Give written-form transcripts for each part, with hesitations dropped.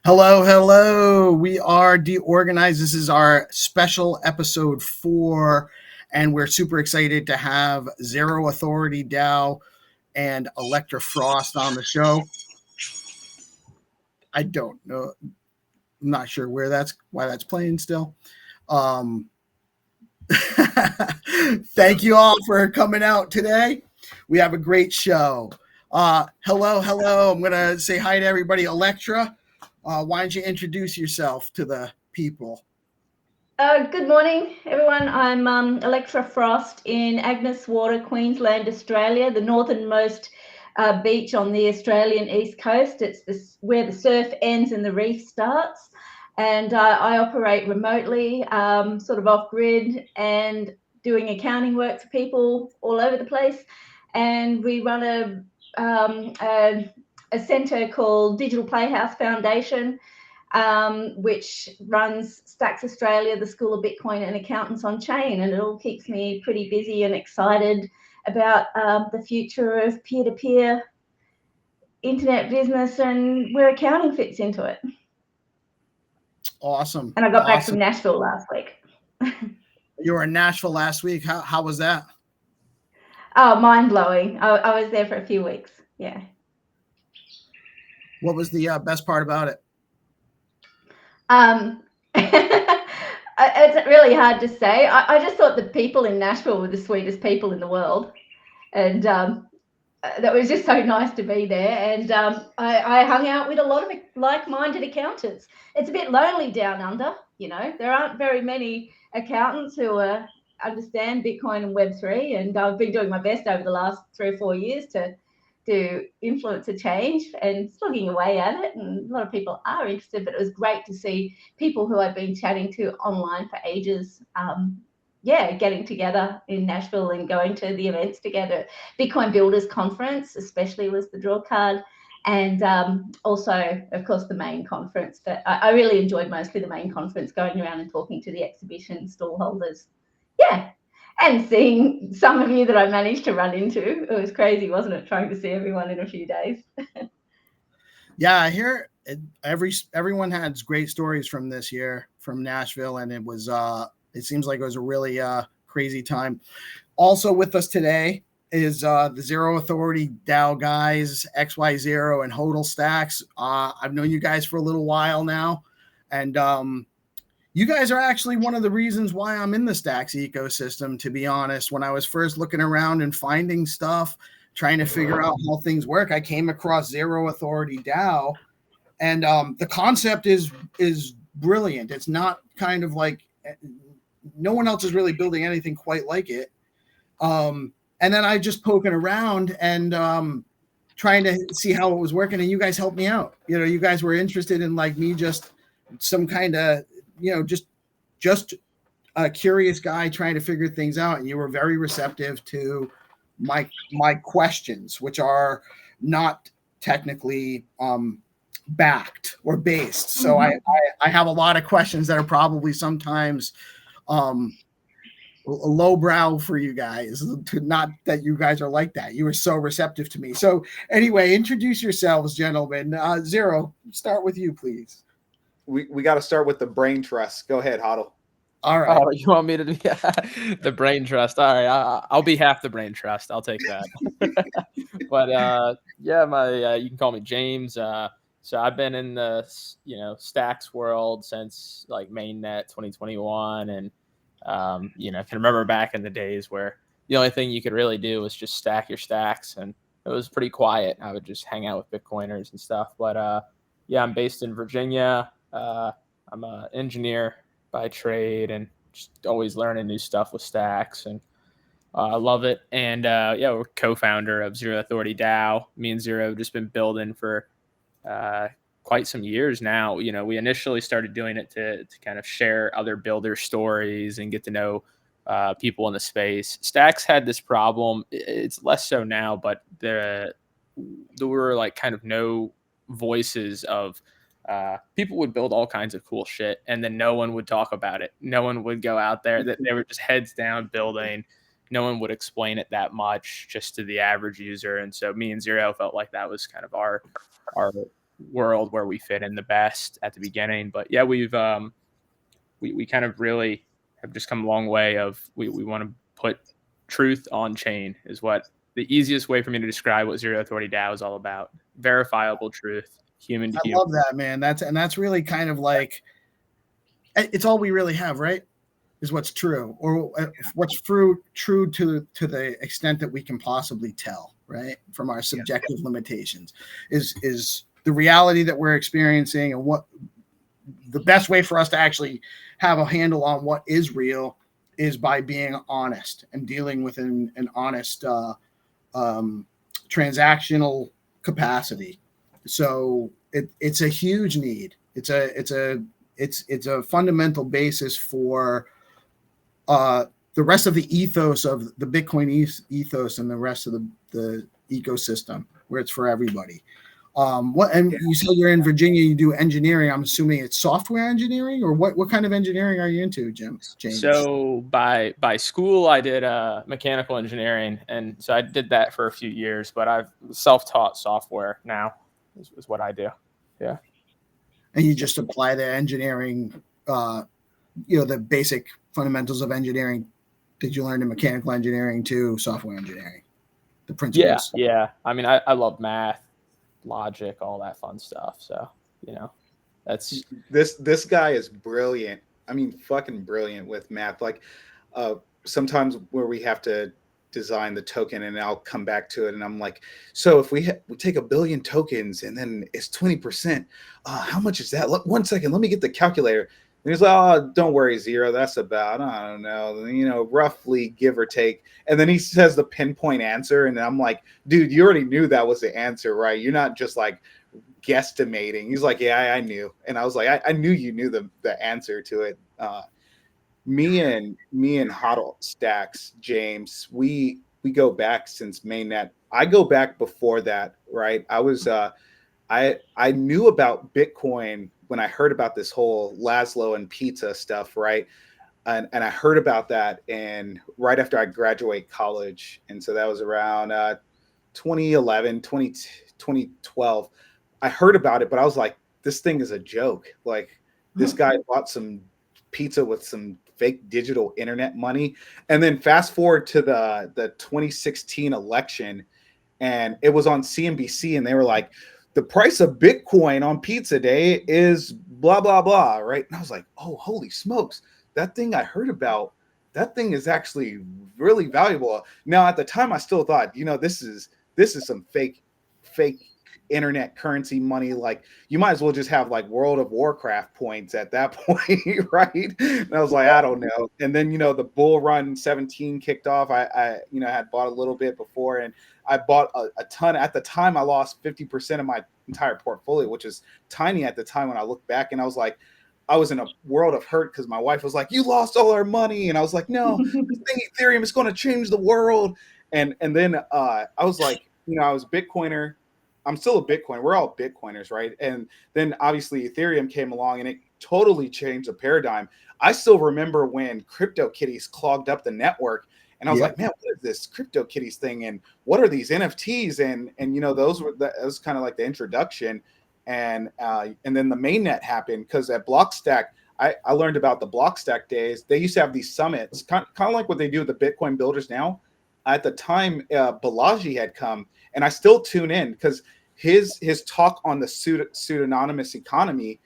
Hello, hello. We are DeOrganized. This is our special episode 4, and we're super excited to have ZeroAuthorityDAO and Electra Frost on the show. I don't know. I'm not sure why that's playing still. Thank you all for coming out today. We have a great show. Hello. I'm going to say hi to everybody. Electra, why don't you introduce yourself to the people? Good morning, everyone. I'm Electra Frost in Agnes Water, Queensland, Australia, the northernmost beach on the Australian east coast. It's where the surf ends and the reef starts. And I operate remotely, sort of off-grid, and doing accounting work for people all over the place. And we run a centre called Digital Playhouse Foundation, which runs Stacks Australia, the School of Bitcoin and Accountants on Chain, and it all keeps me pretty busy and excited about the future of peer-to-peer internet business and where accounting fits into it. Awesome. And I got back from Nashville last week. You were in Nashville last week. How was that? Oh, mind-blowing. I was there for a few weeks. Yeah. What was the best part about it? It's really hard to say. I just thought the people in Nashville were the sweetest people in the world. And that was just so nice to be there. And I hung out with a lot of like-minded accountants. It's a bit lonely down under, you know. There aren't very many accountants who understand Bitcoin and Web3. And I've been doing my best over the last 3 or 4 years to influence a change and slugging away at it. And a lot of people are interested, but it was great to see people who I've been chatting to online for ages getting together in Nashville and going to the events together. Bitcoin Builders Conference especially was the draw card, and also, of course, the main conference. But I really enjoyed mostly the main conference, going around and talking to the exhibition stall holders. Yeah, and seeing some of you that I managed to run into. It was crazy, wasn't it, trying to see everyone in a few days? Yeah, I hear everyone had great stories from this year from Nashville, and it seems like it was a really crazy time. Also with us today is the ZeroAuthorityDAO guys, xyzero and Hodl STX. I've known you guys for a little while now, and you guys are actually one of the reasons why I'm in the Stacks ecosystem, to be honest. When I was first looking around and finding stuff, trying to figure out how things work, I came across ZeroAuthorityDAO, and the concept is brilliant. It's not kind of like no one else is really building anything quite like it. And then I just poking around and trying to see how it was working, and you guys helped me out. You know, you guys were interested in like me, just some kind of, you know, just a curious guy trying to figure things out, and you were very receptive to my questions, which are not technically backed or based. So mm-hmm. I have a lot of questions that are probably sometimes lowbrow for you guys. Not that you guys are like that. You were so receptive to me. So anyway, introduce yourselves, gentlemen. Zero, start with you, please. We got to start with the brain trust. Go ahead, Hodl. All right. Oh, you want me to do the brain trust? All right, I'll be half the brain trust. I'll take that. But you can call me James. So I've been in the Stacks world since like mainnet 2021, and I can remember back in the days where the only thing you could really do was just stack your stacks, and it was pretty quiet. I would just hang out with Bitcoiners and stuff. But I'm based in Virginia. I'm an engineer by trade, and just always learning new stuff with stacks, and I love it. And we're co-founder of ZeroAuthorityDAO. Me and Zero have just been building for quite some years now. You know, we initially started doing it to kind of share other builder stories and get to know people in the space. Stacks had this problem. It's less so now, but there were like kind of no voices of people would build all kinds of cool shit, and then no one would talk about it. No one would go out there. They were just heads down building. No one would explain it that much just to the average user. And so me and Zero felt like that was kind of our world where we fit in the best at the beginning. But yeah, we've we kind of really have just come a long way of we want to put truth on chain is what the easiest way for me to describe what Zero Authority DAO is all about. Verifiable truth, human to I human. love that, man. That's really kind of like, it's all we really have, right? Is what's true, or what's true to the extent that we can possibly tell, right? From our subjective limitations is the reality that we're experiencing, and what the best way for us to actually have a handle on what is real is by being honest and dealing with an honest transactional capacity. So it's a huge need. It's a fundamental basis for the rest of the ethos of the Bitcoin ethos and the rest of the ecosystem, where it's for everybody. You said you're in Virginia, you do engineering. I'm assuming it's software engineering, or what kind of engineering are you into, James? So by school, I did mechanical engineering, and so I did that for a few years. But I've self-taught software now is what I do. Yeah. And you just apply the engineering, the basic fundamentals of engineering that you learned in mechanical engineering to software engineering, the principles. Yeah. I mean, I love math, logic, all that fun stuff. So, that's this guy is brilliant. I mean, fucking brilliant with math. Like sometimes where we have to design the token, and I'll come back to it, and I'm like, so if we take 1 billion tokens and then it's 20%, how much is that? 1 second, let me get the calculator. And he's like, oh, don't worry, Zero, that's about, I don't know, roughly give or take. And then he says the pinpoint answer, and I'm like, dude, you already knew that was the answer, right? You're not just like guesstimating. He's like, yeah, I knew. And I was like, I knew you knew the answer to it. Me and Hodl STX, James, we go back since mainnet. I go back before that, right? I was I knew about Bitcoin when I heard about this whole Laszlo and pizza stuff, right? And I heard about that, and right after I graduate college, and so that was around 2011, 2012. I heard about it, but I was like, this thing is a joke. Like, this guy bought some pizza with some fake digital internet money. And then fast forward to the 2016 election, and it was on CNBC, and they were like, the price of Bitcoin on pizza day is blah, blah, blah, right? And I was like, oh, holy smokes. That thing I heard about, that thing is actually really valuable. Now, at the time, I still thought, this is some fake internet currency money. Like, you might as well just have like World of Warcraft points at that point, right? And I was like, I don't know. And then the bull run 17 kicked off. I had bought a little bit before, and I bought a ton. At the time, I lost 50% of my entire portfolio, which is tiny at the time when I look back. And I was like, I was in a world of hurt because my wife was like, you lost all our money. And I was like, no, this thing Ethereum is going to change the world. And then I was like, I was Bitcoiner. I'm still a Bitcoiner. We're all Bitcoiners, right? And then obviously Ethereum came along, and it totally changed the paradigm. I still remember when CryptoKitties clogged up the network, and I was like, man, what is this CryptoKitties thing? And what are these NFTs? And that was kind of like the introduction. And then the mainnet happened, because at Blockstack, I learned about the Blockstack days. They used to have these summits, kind of like what they do with the Bitcoin builders now. At the time, Balaji had come, and I still tune in because his talk on the pseudonymous economy,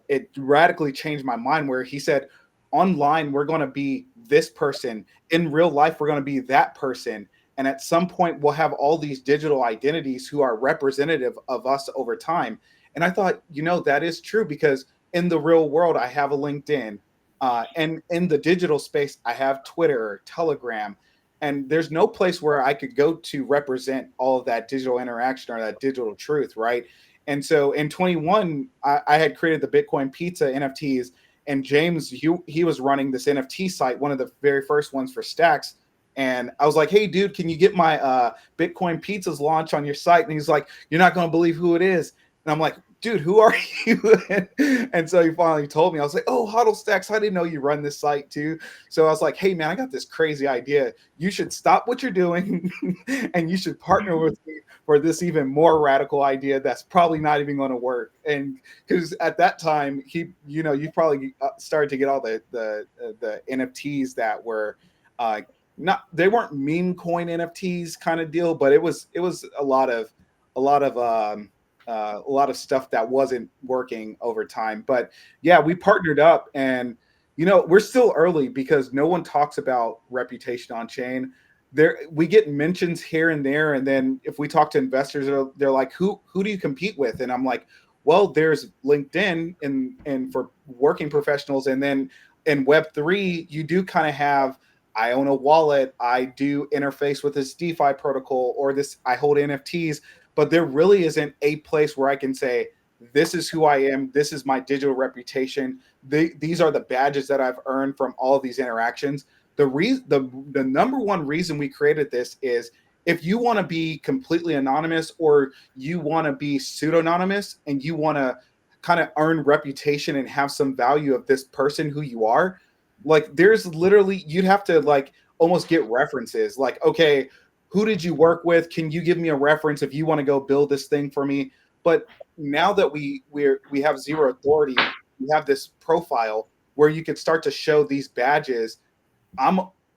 it radically changed my mind, where he said, online, we're going to be this person. In real life, we're going to be that person. And at some point, we'll have all these digital identities who are representative of us over time. And I thought, that is true, because in the real world, I have a LinkedIn. And in the digital space, I have Twitter, Telegram. And there's no place where I could go to represent all of that digital interaction or that digital truth, right? And so in 21, I had created the Bitcoin Pizza NFTs, and James, he was running this NFT site, one of the very first ones for Stacks. And I was like, hey, dude, can you get my Bitcoin Pizzas launch on your site? And he's like, you're not going to believe who it is. And I'm like, dude, who are you? And so he finally told me. I was like, oh, Hodl STX, I didn't know you run this site too. So I was like, hey man, I got this crazy idea. You should stop what you're doing and you should partner with me for this even more radical idea that's probably not even going to work. And because at that time, he, you know, you probably started to get all the NFTs that were not, they weren't meme coin NFTs kind of deal, but it was a lot of stuff that wasn't working over time. But yeah, we partnered up, and you know, we're still early because no one talks about reputation on chain. There, we get mentions here and there, and then if we talk to investors, they're like, who do you compete with? And I'm like, well, there's LinkedIn and for working professionals, and then in Web3, you do kind of have, I own a wallet, I do interface with this DeFi protocol, or this, I hold NFTs, but there really isn't a place where I can say, this is who I am, this is my digital reputation, these are the badges that I've earned from all of these interactions. The number one reason we created this is if you want to be completely anonymous, or you want to be pseudonymous, and you want to kind of earn reputation and have some value of this person who you are, like there's literally, you'd have to like almost get references. Like, okay, who did you work with? Can you give me a reference if you want to go build this thing for me? But now that we have Zero Authority, we have this profile where you can start to show these badges.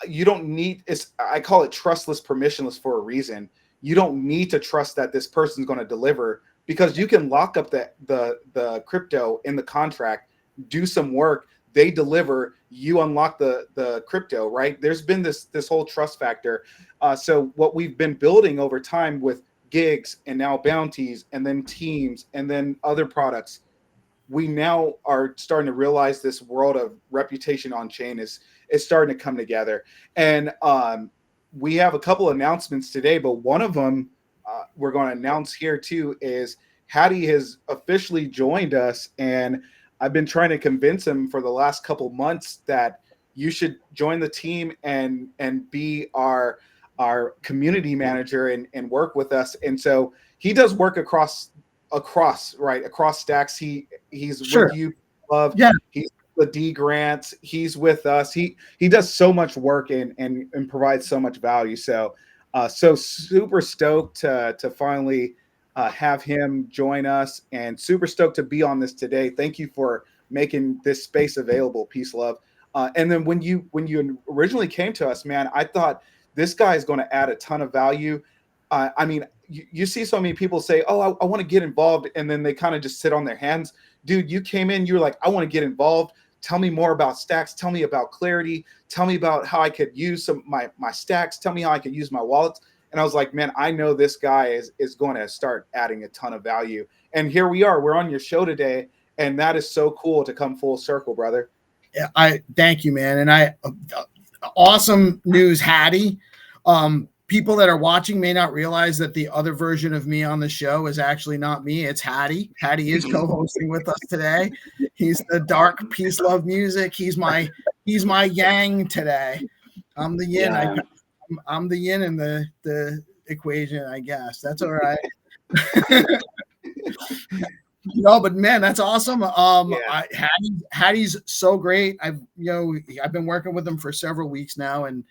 You don't need, I call it trustless, permissionless for a reason. You don't need to trust that this person's going to deliver, because you can lock up the crypto in the contract, do some work, they deliver, you unlock the crypto, right? There's been this whole trust factor. So what we've been building over time with gigs and now bounties and then teams and then other products, we now are starting to realize this world of reputation on chain is starting to come together. And we have a couple announcements today, but one of them we're going to announce here too is Haddy has officially joined us, and I've been trying to convince him for the last couple months that you should join the team and be our community manager and work with us. And so he does work across stacks. He's sure. with you, Love. Yeah. He's the D grants. He's with us. He does so much work and provides so much value. So so super stoked to finally have him join us, and super stoked to be on this today. Thank you for making this space available, Peace Love. And then when you originally came to us, man, I thought this guy is going to add a ton of value. I mean, you see so many people say, oh, I want to get involved, and then they kind of just sit on their hands. Dude, you came in, you were like, I want to get involved. Tell me more about stacks. Tell me about Clarity. Tell me about how I could use my stacks. Tell me how I could use my wallets. And I was like, man, I know this guy is going to start adding a ton of value. And here we are. We're on your show today, and that is so cool to come full circle, brother. Yeah, I thank you, man. And awesome news, Haddy. People that are watching may not realize that the other version of me on the show is actually not me. It's Haddy. Haddy is co-hosting with us today. He's the dark PeaceLoveMusic. He's my yang today. I'm the yin. Yeah. I'm the yin in the equation, I guess. That's all right. No, but man, that's awesome. Yeah. Haddy's so great. I've been working with him for several weeks now, and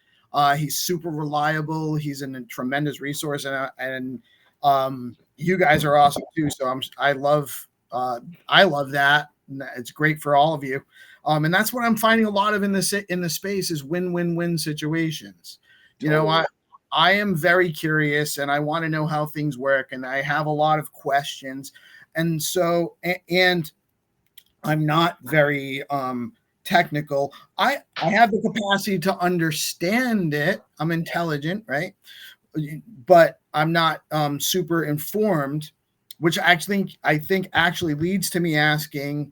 he's super reliable. He's a tremendous resource, and you guys are awesome too. So I love that. It's great for all of you. And that's what I'm finding a lot of in the space is win-win-win situations. Totally. I am very curious, and I want to know how things work, and I have a lot of questions. And so, and I'm not very technical. I have the capacity to understand it. I'm intelligent, right? But I'm not super informed, which I think actually leads to me asking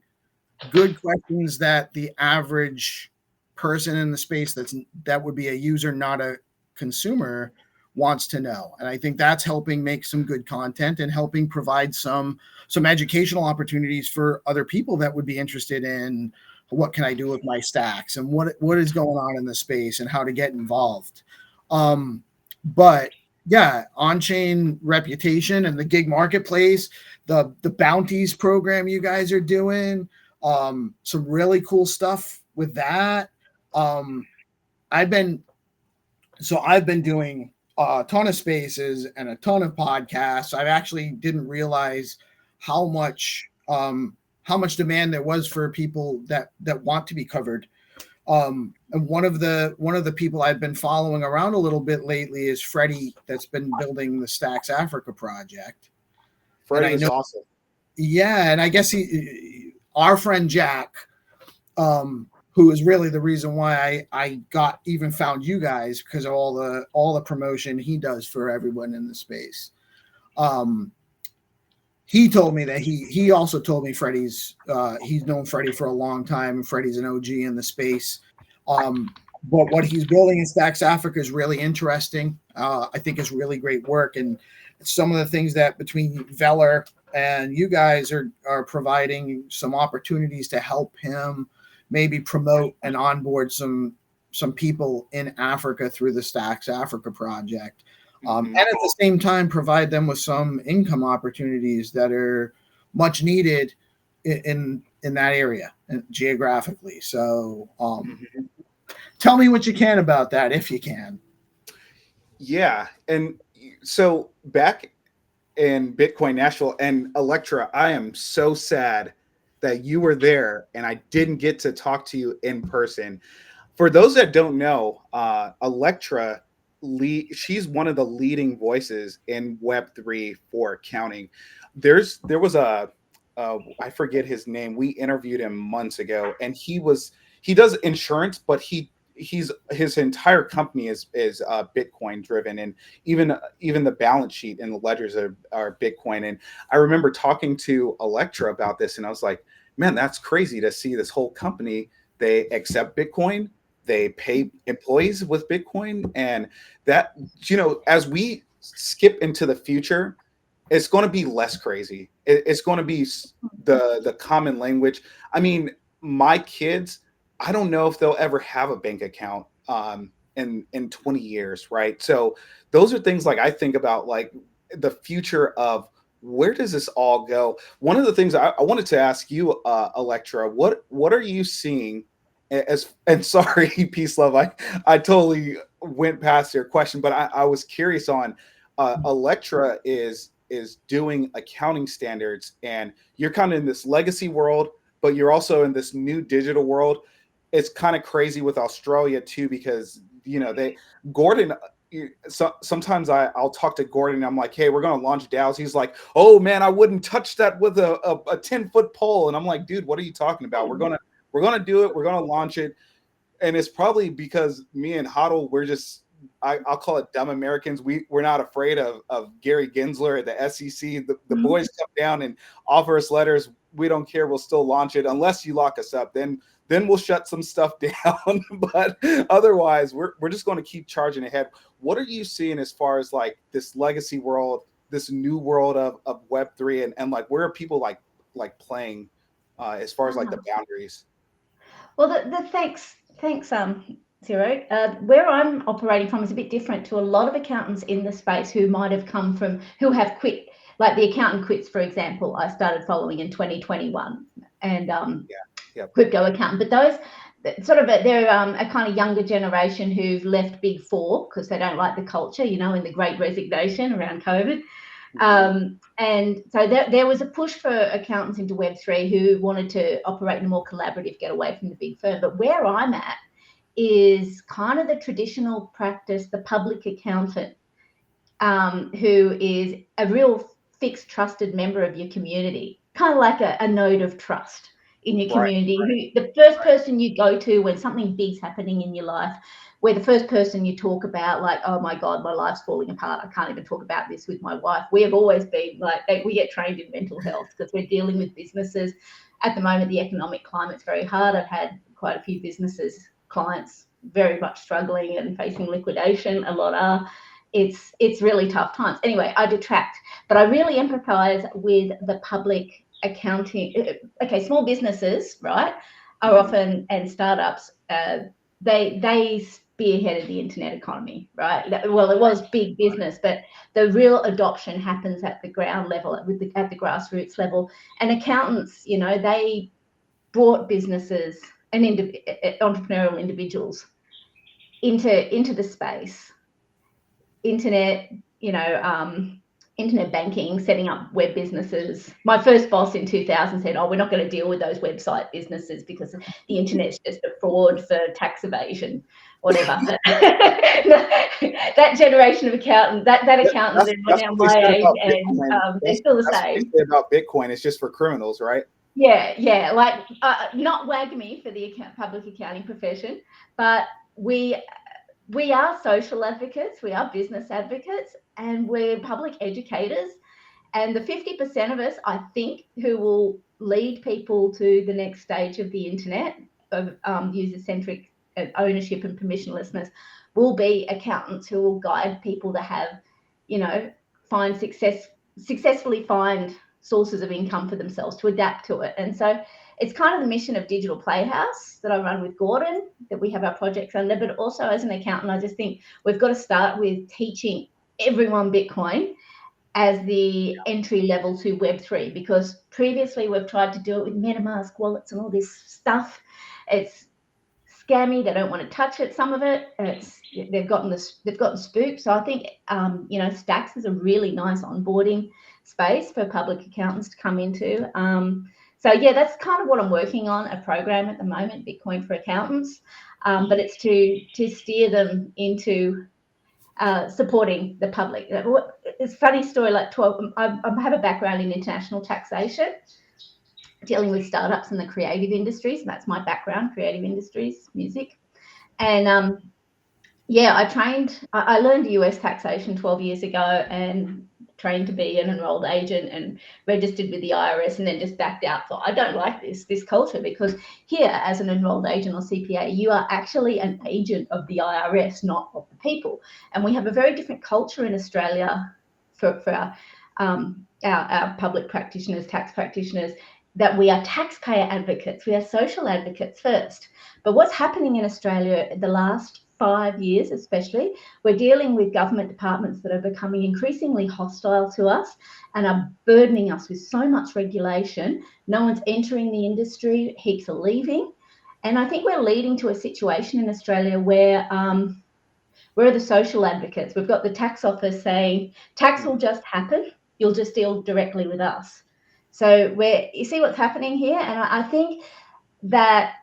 good questions that the average person in the space that would be a user, not a consumer, wants to know. And I think that's helping make some good content and helping provide some educational opportunities for other people that would be interested in what can I do with my stacks and what is going on in the space and how to get involved. But on-chain reputation and the gig marketplace, the bounties program you guys are doing, some really cool stuff with that. I've been doing a ton of spaces and a ton of podcasts. I actually didn't realize how much demand there was for people that want to be covered. And one of the people I've been following around a little bit lately is Freddie, that's been building the Stacks Africa project. Freddie is awesome. Yeah, and I guess our friend Jack, who is really the reason why I found you guys, because of all the promotion he does for everyone in the space. He told me that he also told me Freddie's he's known Freddie for a long time, and Freddie's an OG in the space. But what he's building in Stacks Africa is really interesting. I think it's really great work, and some of the things that between Veller and you guys are providing some opportunities to help him maybe promote and onboard some people in Africa through the Stacks Africa project. And at the same time, provide them with some income opportunities that are much needed in that area geographically. So tell me what you can about that, if you can. Yeah. And so back in Bitcoin Nashville and Electra, I am so sad that you were there and I didn't get to talk to you in person. For those that don't know, Electra, she's one of the leading voices in Web3 for accounting. There was I forget his name. We interviewed him months ago, and he does insurance, but his entire company is Bitcoin driven, and even the balance sheet and the ledgers are Bitcoin. And I remember talking to Electra about this, and I was like, man, that's crazy to see this whole company. They accept Bitcoin, they pay employees with Bitcoin, and that, as we skip into the future, it's going to be less crazy. It's going to be the common language. I mean, my kids, I don't know if they'll ever have a bank account in 20 years, right? So those are things like I think about, like the future of where does this all go? One of the things I wanted to ask you, Electra, what are you seeing and sorry, Peace Love, I totally went past your question, but I was curious on Electra is doing accounting standards, and you're kind of in this legacy world, but you're also in this new digital world. It's kind of crazy with Australia too, because Gordon. Sometimes I'll talk to Gordon and I'm like, hey, we're going to launch DAOs. He's like, oh man, I wouldn't touch that with a 10-foot pole. And I'm like, dude, what are you talking about? We're going to do it. We're going to launch it. And it's probably because me and Hodl, we're just, I'll call it dumb Americans. We're not afraid of Gary Gensler at the SEC. The boys come down and offer us letters. We don't care. We'll still launch it unless you lock us up. Then we'll shut some stuff down. But otherwise, we're just going to keep charging ahead. What are you seeing as far as like this legacy world, this new world of Web3, and like where are people like playing as far as like the boundaries? Well, the thanks, Zero. Where I'm operating from is a bit different to a lot of accountants in the space who might have come from, who have quit. Like the Accountant Quits, for example, I started following in 2021, and crypto accountant. But those sort of they're a kind of younger generation who've left Big Four because they don't like the culture, in the Great Resignation around COVID. And so there was a push for accountants into Web3 who wanted to operate in a more collaborative, get away from the big firm. But where I'm at is kind of the traditional practice, the public accountant, who is a real fixed, trusted member of your community, kind of like a node of trust in your community, who the first person you go to when something big's happening in your life, where the first person you talk about, like, oh my God, my life's falling apart, I can't even talk about this with my wife. We have always been like, we get trained in mental health because we're dealing with businesses. At the moment, the economic climate's very hard. I've had quite a few clients very much struggling and facing liquidation. A lot are. It's really tough times. Anyway, I detract, but I really empathize with the public accounting. Okay, small businesses, right, are often, and startups, they spearheaded the internet economy, right? Well, it was big business, but the real adoption happens at the ground level, at the grassroots level. And accountants, you know, they brought businesses and entrepreneurial individuals into the space. Internet, you know, internet banking, setting up web businesses. My first boss in 2000 said, "Oh, we're not going to deal with those website businesses because the internet's just a fraud for tax evasion, whatever." That generation of accountant, that accountants are now my age, and they're still the same. About Bitcoin, it's just for criminals, right? Yeah, like not WAGMI for the public accounting profession, but we are social advocates, we are business advocates, and we're public educators. And the 50% of us, I think, who will lead people to the next stage of the internet, of user-centric ownership and permissionlessness, will be accountants who will guide people to have, you know, successfully find sources of income for themselves, to adapt to it. And so it's kind of the mission of Digital Playhouse that I run with Gordon, that we have our projects under. But also as an accountant, I just think we've got to start with teaching everyone Bitcoin as the entry level to Web3, because previously we've tried to do it with MetaMask wallets and all this stuff. It's scammy. They don't want to touch it. Some of it, they've gotten spooked. So I think you know, Stacks is a really nice onboarding space for public accountants to come into. So yeah, that's kind of what I'm working on, a program at the moment, Bitcoin for Accountants, but it's to steer them into supporting the public. It's a funny story, like I have a background in international taxation, dealing with startups in the creative industries, and that's my background, creative industries, music. And yeah, I learned US taxation 12 years ago and trained to be an enrolled agent and registered with the IRS, and then just backed out. Thought, I don't like this culture, because here, as an enrolled agent or CPA, you are actually an agent of the IRS, not of the people. And we have a very different culture in Australia for our public practitioners, tax practitioners, that we are taxpayer advocates, we are social advocates first. But what's happening in Australia the last 5 years especially, we're dealing with government departments that are becoming increasingly hostile to us and are burdening us with so much regulation. No one's entering the industry, heaps are leaving. And I think we're leading to a situation in Australia where we're the social advocates. We've got the tax office saying, tax will just happen, you'll just deal directly with us. So you see what's happening here? And I think that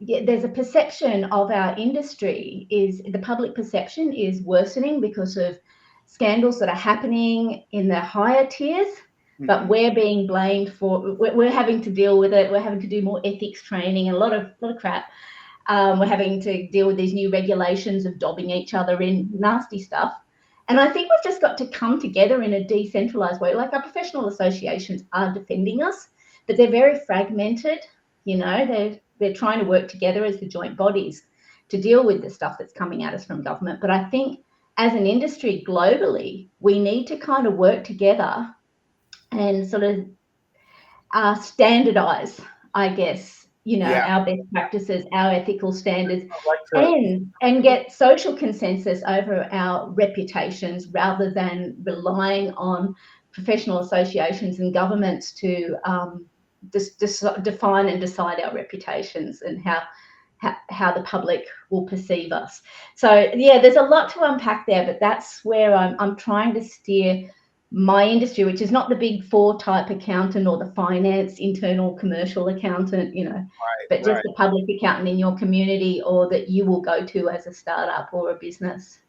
there's a perception of our industry, the public perception is worsening because of scandals that are happening in the higher tiers, but we're being blamed for, we're having to deal with it. We're having to do more ethics training and a lot of crap. We're having to deal with these new regulations of dobbing each other in, nasty stuff. And I think we've just got to come together in a decentralized way. Like, our professional associations are defending us, but they're very fragmented. You know, they're trying to work together as the joint bodies to deal with the stuff that's coming at us from government. But I think as an industry globally, we need to kind of work together and sort of standardize, I guess, you know, our best practices, our ethical standards, and get social consensus over our reputations, rather than relying on professional associations and governments to define and decide our reputations and how the public will perceive us. So yeah, there's a lot to unpack there, but that's where I'm trying to steer my industry, which is not the big four type accountant or the finance internal commercial accountant, you know, but just the public accountant in your community, or that you will go to as a startup or a business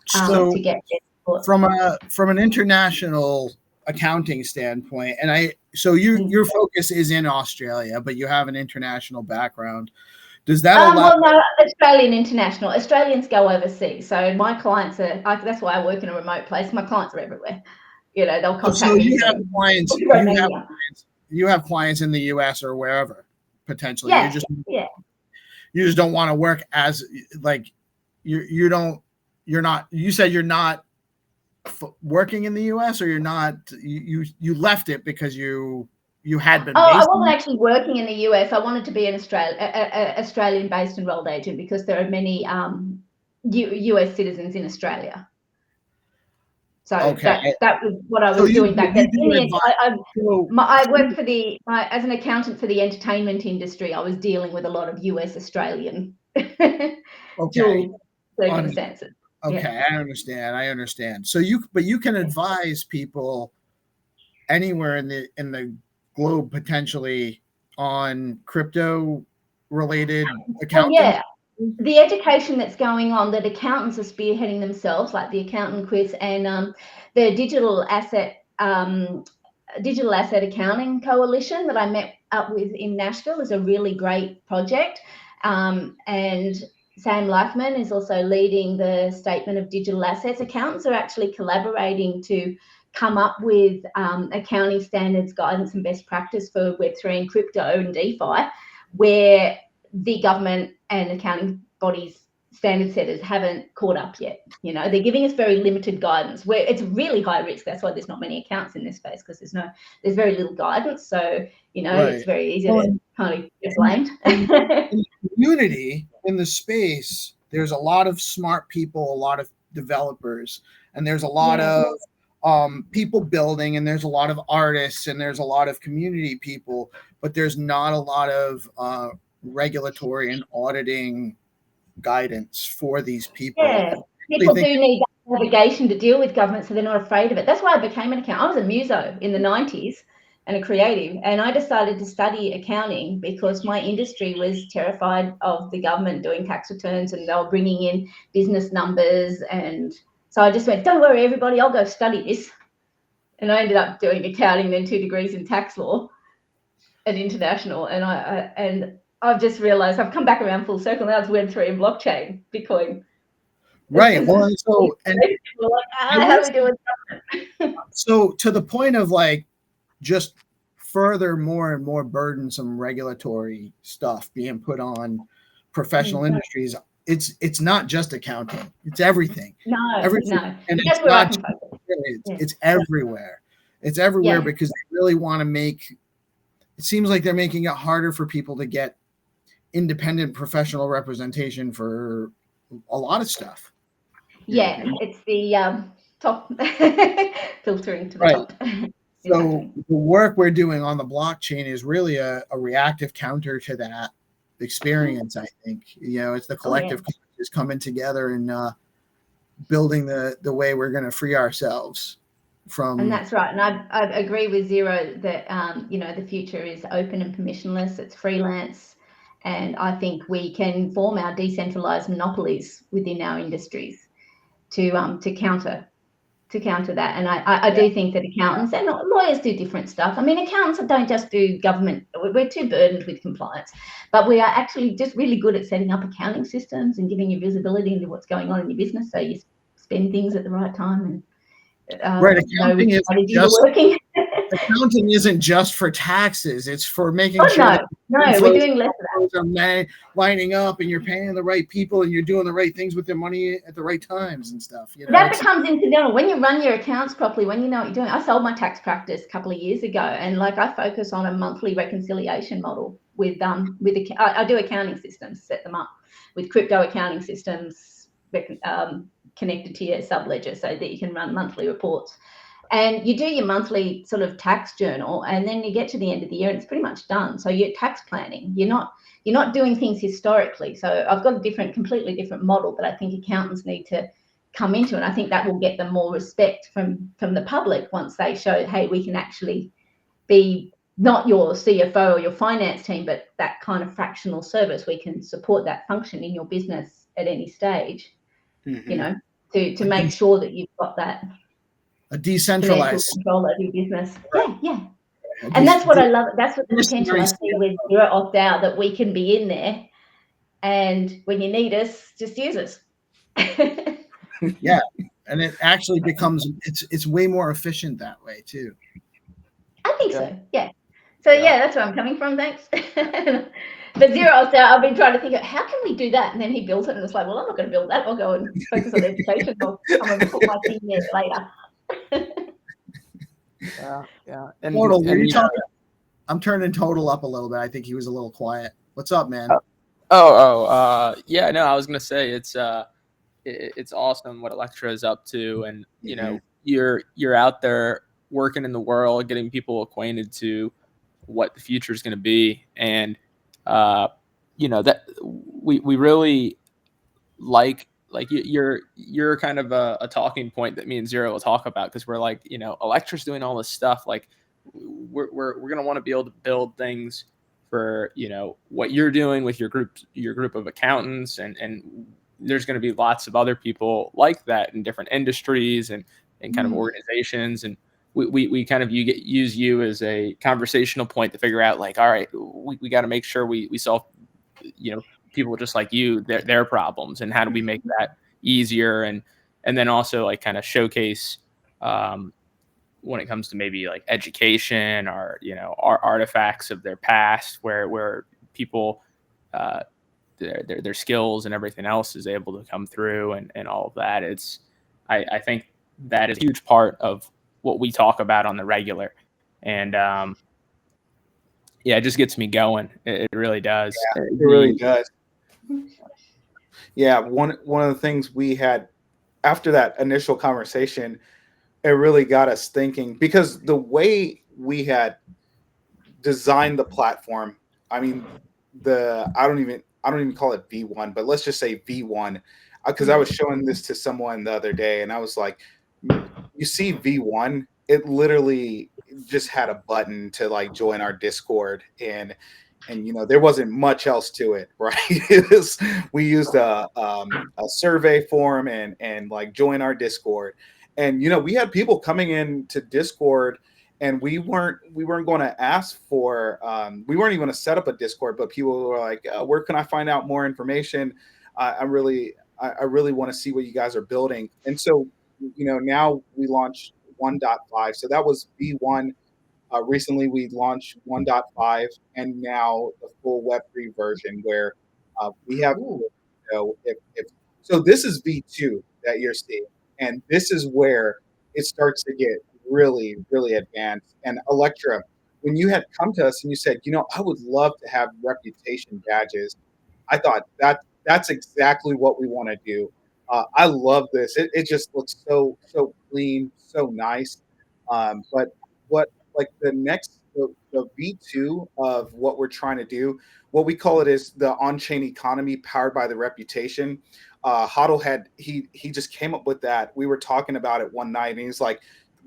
to get support. From an international accounting standpoint, and your focus is in Australia, but you have an international background. Does that allow? Well, no, Australian international. Australians go overseas, so my clients are. That's why I work in a remote place. My clients are everywhere. You know, they'll contact me. You have clients. You have clients in the US or wherever potentially. Yeah, You just don't want to work as like you don't. You're not. You said you're not working in the US, or you're not. You left it because you had been. I wasn't actually working in the US. I wanted to be an Australian-based enrolled agent, because there are many US citizens in Australia. So Okay. that was what I was doing back then. In the end, I worked as an accountant for the entertainment industry. I was dealing with a lot of US Australian dual circumstances. Okay, yeah. I understand. So you can advise people anywhere in the globe potentially on crypto related accounting. Well, yeah. The education that's going on that accountants are spearheading themselves, like the Accountant Quiz and the Digital Asset Accounting Coalition that I met up with in Nashville is a really great project. And Sam Lachman is also leading the Statement of Digital Assets. Accountants are actually collaborating to come up with accounting standards, guidance, and best practice for Web3 and crypto and DeFi, where the government and accounting bodies, standard setters, haven't caught up yet. You know, they're giving us very limited guidance where it's really high risk. That's why there's not many accounts in this space, because there's very little guidance. So, you know, It's very easy to kind of get blamed. In the community, in the space, there's a lot of smart people, a lot of developers, and there's a lot of people building, and there's a lot of artists, and there's a lot of community people, but there's not a lot of regulatory and auditing guidance for these people. Yeah, people do need that navigation to deal with government, so they're not afraid of it. That's why I became an accountant. I was a muso in the 90s and a creative, and I decided to study accounting because my industry was terrified of the government doing tax returns, and they were bringing in business numbers. And so I just went, don't worry, everybody, I'll go study this. And I ended up doing accounting, then 2 degrees in tax law and international. And I've just realized I've come back around full circle. Now it's Web3 and blockchain, Bitcoin. Right. Well, so and how do we do it? So to the point of like just further more and more burdensome regulatory stuff being put on professional industries, it's not just accounting, it's everything. Everything. No. And that's it's not just, it's everywhere. It's everywhere because they really want to make it seems like they're making it harder for people to get independent professional representation for a lot of stuff. Yeah, it's the top filtering to the top. So the work we're doing on the blockchain is really a reactive counter to that experience. I think, you know, it's the collective consciousness coming together and building the way we're going to free ourselves from. And that's right. And I agree with Zero that you know, the future is open and permissionless. It's freelance. And I think we can form our decentralized monopolies within our industries to counter that. And I do think that accountants and lawyers do different stuff. I mean, accountants don't just do government. We're too burdened with compliance, but we are actually just really good at setting up accounting systems and giving you visibility into what's going on in your business, so you spend things at the right time and accounting accounting isn't just for taxes. It's for making sure we're doing less of that. Lining up, and you're paying the right people, and you're doing the right things with their money at the right times and stuff. You know, that becomes incidental when you run your accounts properly, when you know what you're doing. I sold my tax practice a couple of years ago, and like I focus on a monthly reconciliation model with I do accounting systems, set them up with crypto accounting systems connected to your subledger so that you can run monthly reports. And you do your monthly sort of tax journal, and then you get to the end of the year and it's pretty much done. So you're tax planning. You're not doing things historically. So I've got a completely different model that I think accountants need to come into, and I think that will get them more respect from the public once they show, hey, we can actually be not your CFO or your finance team, but that kind of fractional service. We can support that function in your business at any stage, you know, to make sure that you've got that a decentralized control of your business. Yeah. And that's what I love. That's what the potential I see with ZeroAuthDAO, that we can be in there, and when you need us, just use us. Yeah, and it actually becomes it's way more efficient that way too. I think so. Yeah. So yeah, that's where I'm coming from. Thanks. But ZeroAuthDAO, I've been trying to think of how can we do that, and then he built it, and it's like, well, I'm not going to build that. I'll go and focus on education. I'll come and put my thing there later. Yeah. And Total, I'm turning Total up a little bit. I think he was a little quiet. What's up, man? Yeah, no, I was gonna say it's it's awesome what Electra is up to, and you know, you're out there working in the world, getting people acquainted to what the future is going to be, and you know, that we really like you're kind of a talking point that me and Zero will talk about, because we're like, you know, Electra's doing all this stuff, like we're gonna want to be able to build things for, you know, what you're doing with your group of accountants, and there's going to be lots of other people like that in different industries and kind of organizations, and we kind of use you as a conversational point to figure out, like, all right, we got to make sure we solve, you know, people just like you, their problems, and how do we make that easier, and then also like kind of showcase when it comes to maybe like education or, you know, artifacts of their past, where people their skills and everything else is able to come through, and all of that. I think that is a huge part of what we talk about on the regular, and yeah, it just gets me going. It really does. Yeah, it really does. Yeah, one of the things we had after that initial conversation, it really got us thinking, because the way we had designed the platform, I mean, I don't even call it V1, but let's just say V1, because I was showing this to someone the other day, and I was like, you see V1, it literally just had a button to like join our Discord, and you know, there wasn't much else to it, right? We used a survey form and like join our Discord, and you know, we had people coming in to Discord, and we weren't going to ask for we weren't even going to set up a Discord, but people were like, where can I find out more information? I really want to see what you guys are building. And so, you know, now we launched 1.5, so that was V1. Recently, we launched 1.5, and now the full Web3 version, where we have, you know, if so, this is V2 that you're seeing, and this is where it starts to get really, really advanced. And Electra, when you had come to us and you said, you know, I would love to have reputation badges, I thought that's exactly what we want to do. I love this. It just looks so clean, so nice. But what like the V2 of what we're trying to do, what we call it is the on-chain economy powered by the reputation. Hodl he just came up with that. We were talking about it one night, and he's like,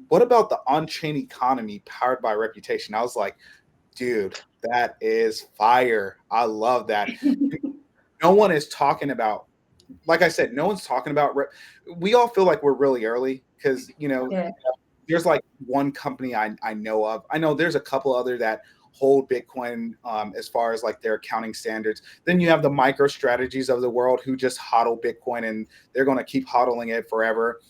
"What about the on-chain economy powered by reputation?" I was like, "Dude, that is fire! I love that." No one is talking about, like I said, no one's talking about. We all feel like we're really early because, you know, there's like one company I know of. I know there's a couple other that hold Bitcoin as far as like their accounting standards. Then you have the MicroStrategies of the world who just hodl Bitcoin, and they're going to keep hodling it forever.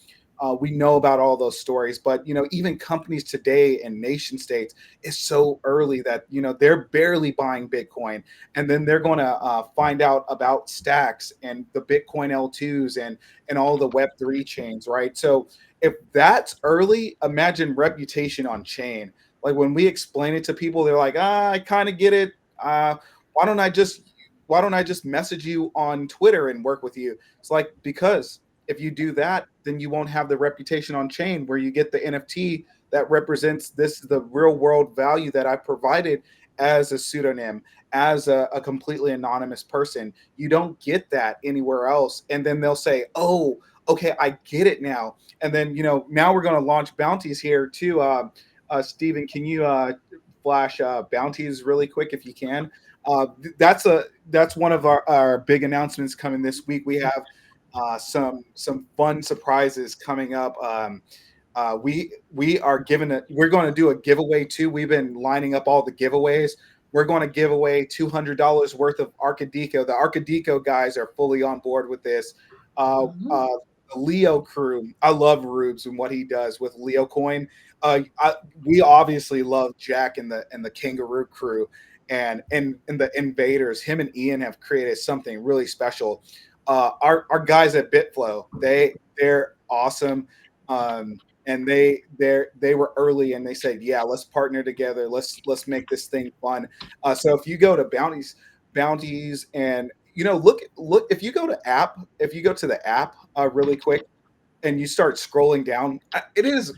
We know about all those stories, but you know, even companies today and nation states, it's so early that, you know, they're barely buying Bitcoin, and then they're going to find out about stacks and the Bitcoin L2s and all the Web3 chains, right? So if that's early, imagine reputation on chain. Like when we explain it to people, they're like, I kind of get it. Why don't I just message you on Twitter and work with you? It's like, because if you do that, then you won't have the reputation on chain where you get the NFT that represents the real world value that I provided as a pseudonym, as a completely anonymous person. You don't get that anywhere else. And then they'll say, oh, okay, I get it now. And then, you know, now we're going to launch bounties here too. Steven, can you flash bounties really quick if you can? That's one of our big announcements coming this week. We have some fun surprises coming up. We're going to do a giveaway too. We've been lining up all the giveaways. We're going to give away $200 worth of Arcadico. The Arcadico guys are fully on board with this. The Leo crew, I love Rubes and what he does with Leo Coin. We obviously love Jack and the Kangaroo crew and the Invaders. Him and Ian have created something really special. Our guys at Bitflow, they're awesome, and they were early, and they said, yeah, let's partner together, let's make this thing fun. So if you go to bounties, and look if you go to the app really quick and you start scrolling down, it is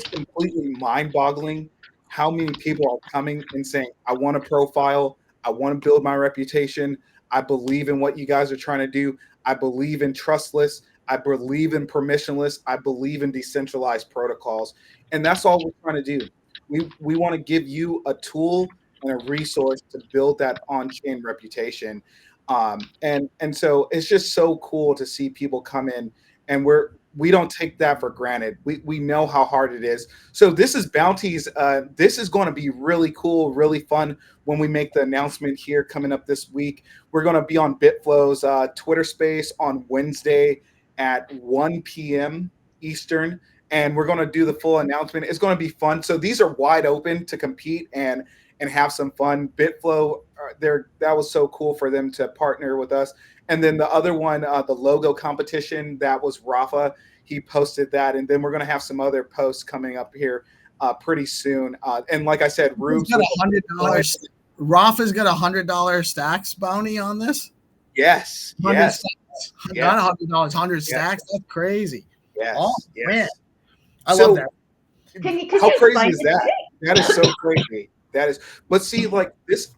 completely mind-boggling how many people are coming and saying, I want a profile, I want to build my reputation, I believe in what you guys are trying to do, I believe in trustless, I believe in permissionless, I believe in decentralized protocols. And that's all we're trying to do. We want to give you a tool and a resource to build that on-chain reputation. And so it's just so cool to see people come in, and we don't take that for granted. We know how hard it is. So this is bounties. This is going to be really cool, really fun when we make the announcement here coming up this week. We're going to be on Bitflow's Twitter space on Wednesday at 1 p.m. Eastern, and we're going to do the full announcement. It's going to be fun. So these are wide open to compete and have some fun. Bitflow, that was so cool for them to partner with us. And then the other one, the logo competition, that was Rafa. He posted that, and then we're going to have some other posts coming up here pretty soon. And like I said, Rube's got $100. Rafa's got $100 stacks bounty on this. Yes, yes, stacks. Not $100, 100 stacks. That's crazy. Yes, oh yes. Man, I love that. How crazy is that? That is so crazy. That is, but see, like this,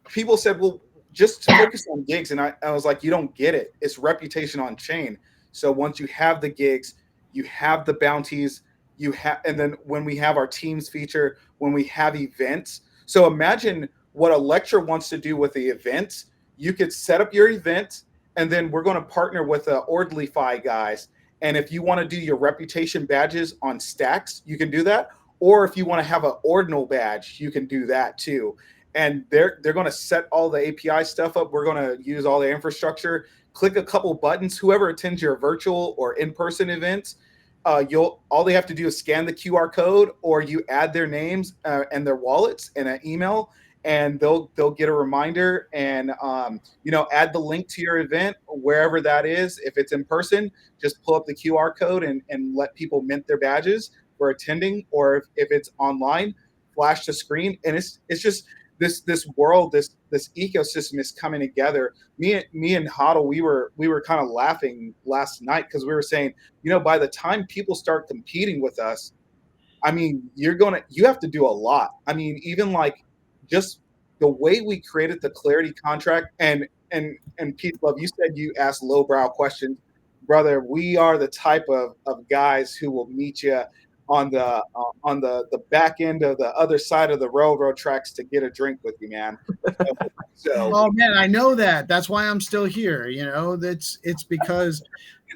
people said, well, just focus on gigs. And I was like, you don't get it. It's reputation on chain. So once you have the gigs, you have the bounties, and then when we have our teams feature, when we have events. So imagine what Electra wants to do with the events. You could set up your event, and then we're going to partner with the Ordlyfy guys. And if you want to do your reputation badges on stacks, you can do that. Or if you want to have an ordinal badge, you can do that too. And they're going to set all the API stuff up. We're going to use all the infrastructure. Click a couple buttons. Whoever attends your virtual or in-person events, all they have to do is scan the QR code, or you add their names and their wallets and an email, and they'll get a reminder and add the link to your event wherever that is. If it's in person, just pull up the QR code and let people mint their badges for attending, or if it's online, flash the screen. And it's just this world, this ecosystem is coming together. Me and Hodl, we were kind of laughing last night because we were saying, by the time people start competing with us, I mean, you have to do a lot. I mean, even like just the way we created the Clarity contract, and PeaceLove, you said you asked lowbrow questions, brother. We are the type of guys who will meet you on the back end of the other side of the railroad tracks to get a drink with you, man. So oh man, I know that. That's why I'm still here. It's because.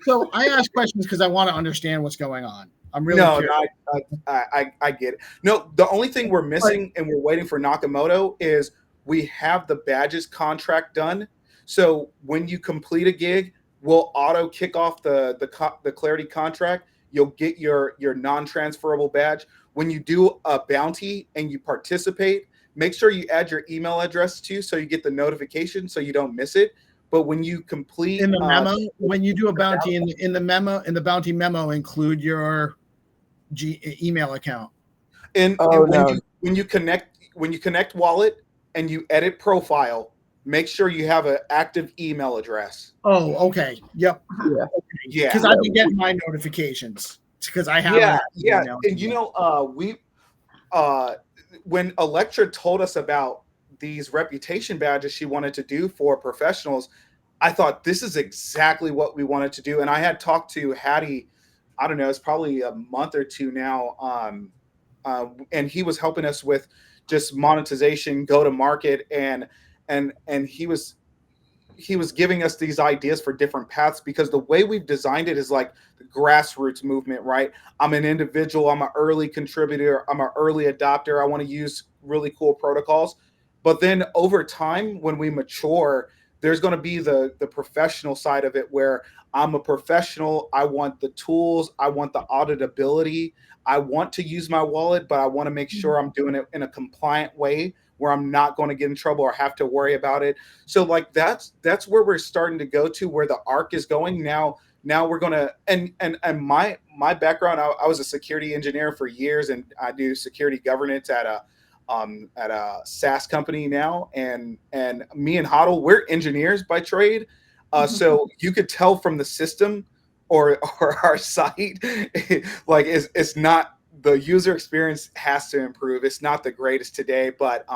So I ask questions because I want to understand what's going on. I'm really curious. I get it. No, the only thing we're missing and we're waiting for Nakamoto is we have the badges contract done. So when you complete a gig, we'll auto kick off the Clarity contract. You'll get your non-transferable badge. When you do a bounty and you participate, make sure you add your email address too, so you get the notification so you don't miss it. But when you complete in the memo, when you do a bounty in the memo, in the bounty memo, include your email account. And when you connect wallet and you edit profile, make sure you have an active email address. Oh, okay. Yep. Yeah. Because I've been getting my notifications because I have. Yeah. And when Electra told us about these reputation badges she wanted to do for professionals, I thought this is exactly what we wanted to do. And I had talked to Haddy, I don't know, it's probably a month or two now. And he was helping us with just monetization, go to market, and he was giving us these ideas for different paths, because the way we've designed it is like the grassroots movement, right? I'm an individual, I'm an early contributor, I'm an early adopter, I want to use really cool protocols. But then over time, when we mature, there's going to be the professional side of it, where I'm a professional. I want the tools. I want the auditability. I want to use my wallet, but I want to make sure I'm doing it in a compliant way where I'm not going to get in trouble or have to worry about it. So like that's where we're starting to go to, where the arc is going now. Now we're going to, and my background, I was a security engineer for years, and I do security governance at at a SaaS company now, and me and Hodl, we're engineers by trade, so you could tell from the system or our site, like it's not, the user experience has to improve. It's not the greatest today, but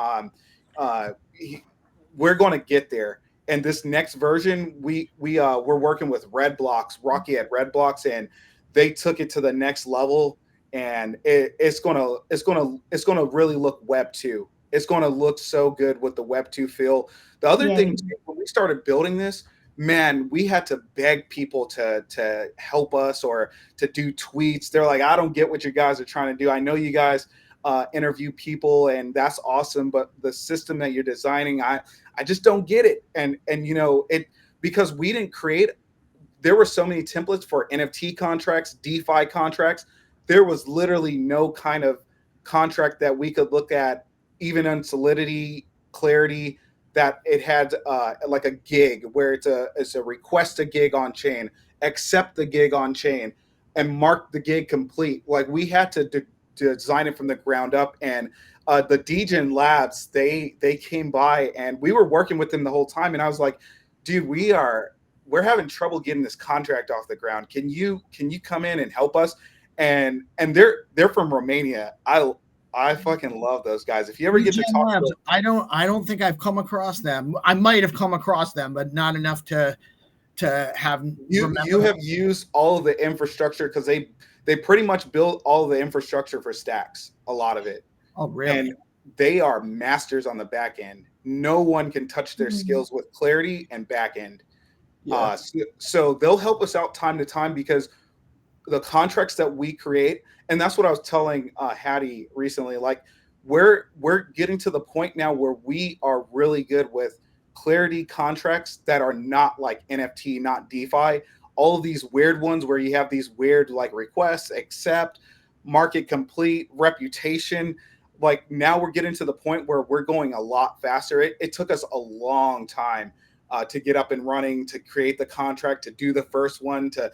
we're going to get there. And this next version, we're working with Rocky at Redblocks, and they took it to the next level. And it's gonna really look Web 2. It's gonna look so good with the Web 2 feel. The other thing, when we started building this, man, we had to beg people to help us or to do tweets. They're like, I don't get what you guys are trying to do. I know you guys interview people, and that's awesome, but the system that you're designing, I just don't get it. And it, because we didn't create, there were so many templates for NFT contracts, DeFi contracts. There was literally no kind of contract that we could look at, even on Solidity, Clarity, that it had like a gig where it's a request a gig on chain, accept the gig on chain, and mark the gig complete. Like, we had to design it from the ground up. And the Degen Labs, they came by, and we were working with them the whole time. And I was like, dude, we're having trouble getting this contract off the ground. Can you come in and help us? And they're from Romania. I fucking love those guys. If you ever get to talk to them, I don't think I've come across them. I might have come across them, but not enough to have you have used all of the infrastructure, because they pretty much built all of the infrastructure for Stacks, a lot of it. Oh, really? And they are masters on the back end. No one can touch their skills with Clarity and back end. Yeah. So they'll help us out time to time, because the contracts that we create, and that's what I was telling Haddy recently, like we're getting to the point now where we are really good with Clarity contracts that are not like NFT, not DeFi. All of these weird ones where you have these weird like requests, accept, market complete, reputation. Like, now we're getting to the point where we're going a lot faster. It took us a long time to get up and running, to create the contract, to do the first one, to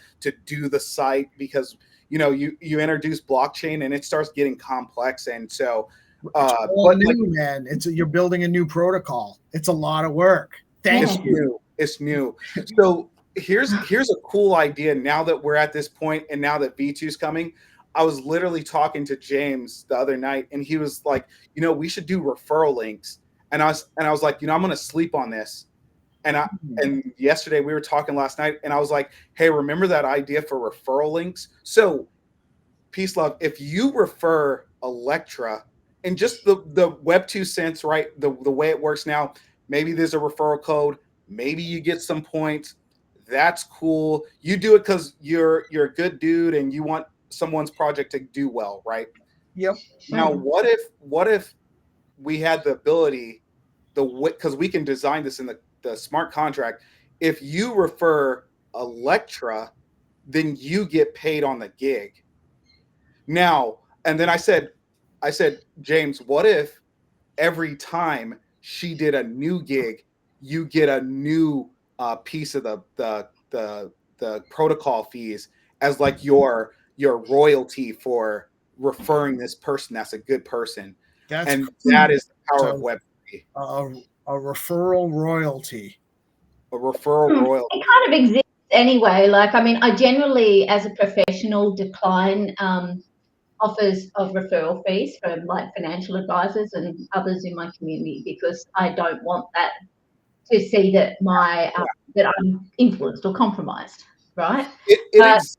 do the site, because you introduce blockchain and it starts getting complex. And so man, you're building a new protocol. It's a lot of work. It's new. So here's a cool idea. Now that we're at this point, and now that V2 is coming, I was literally talking to James the other night, and he was like, we should do referral links. And I was like, I'm gonna sleep on this. And yesterday we were talking last night, and I was like, hey, remember that idea for referral links? So Peace Love, if you refer Electra, and just the Web 2 sense, right? The way it works now, maybe there's a referral code, maybe you get some points. That's cool. You do it because you're a good dude and you want someone's project to do well, right? Yep. Now, what if we had the ability, because we can design this in the smart contract. If you refer Electra, then you get paid on the gig. Now, and then I said, James, what if every time she did a new gig, you get a new piece of the protocol fees as like your royalty for referring this person that's a good person. That is the power of Web3. A referral royalty. A referral royalty. It kind of exists anyway. Like, I mean, I generally, as a professional, decline offers of referral fees from like financial advisors and others in my community, because I don't want that to see that that I'm influenced or compromised, right? It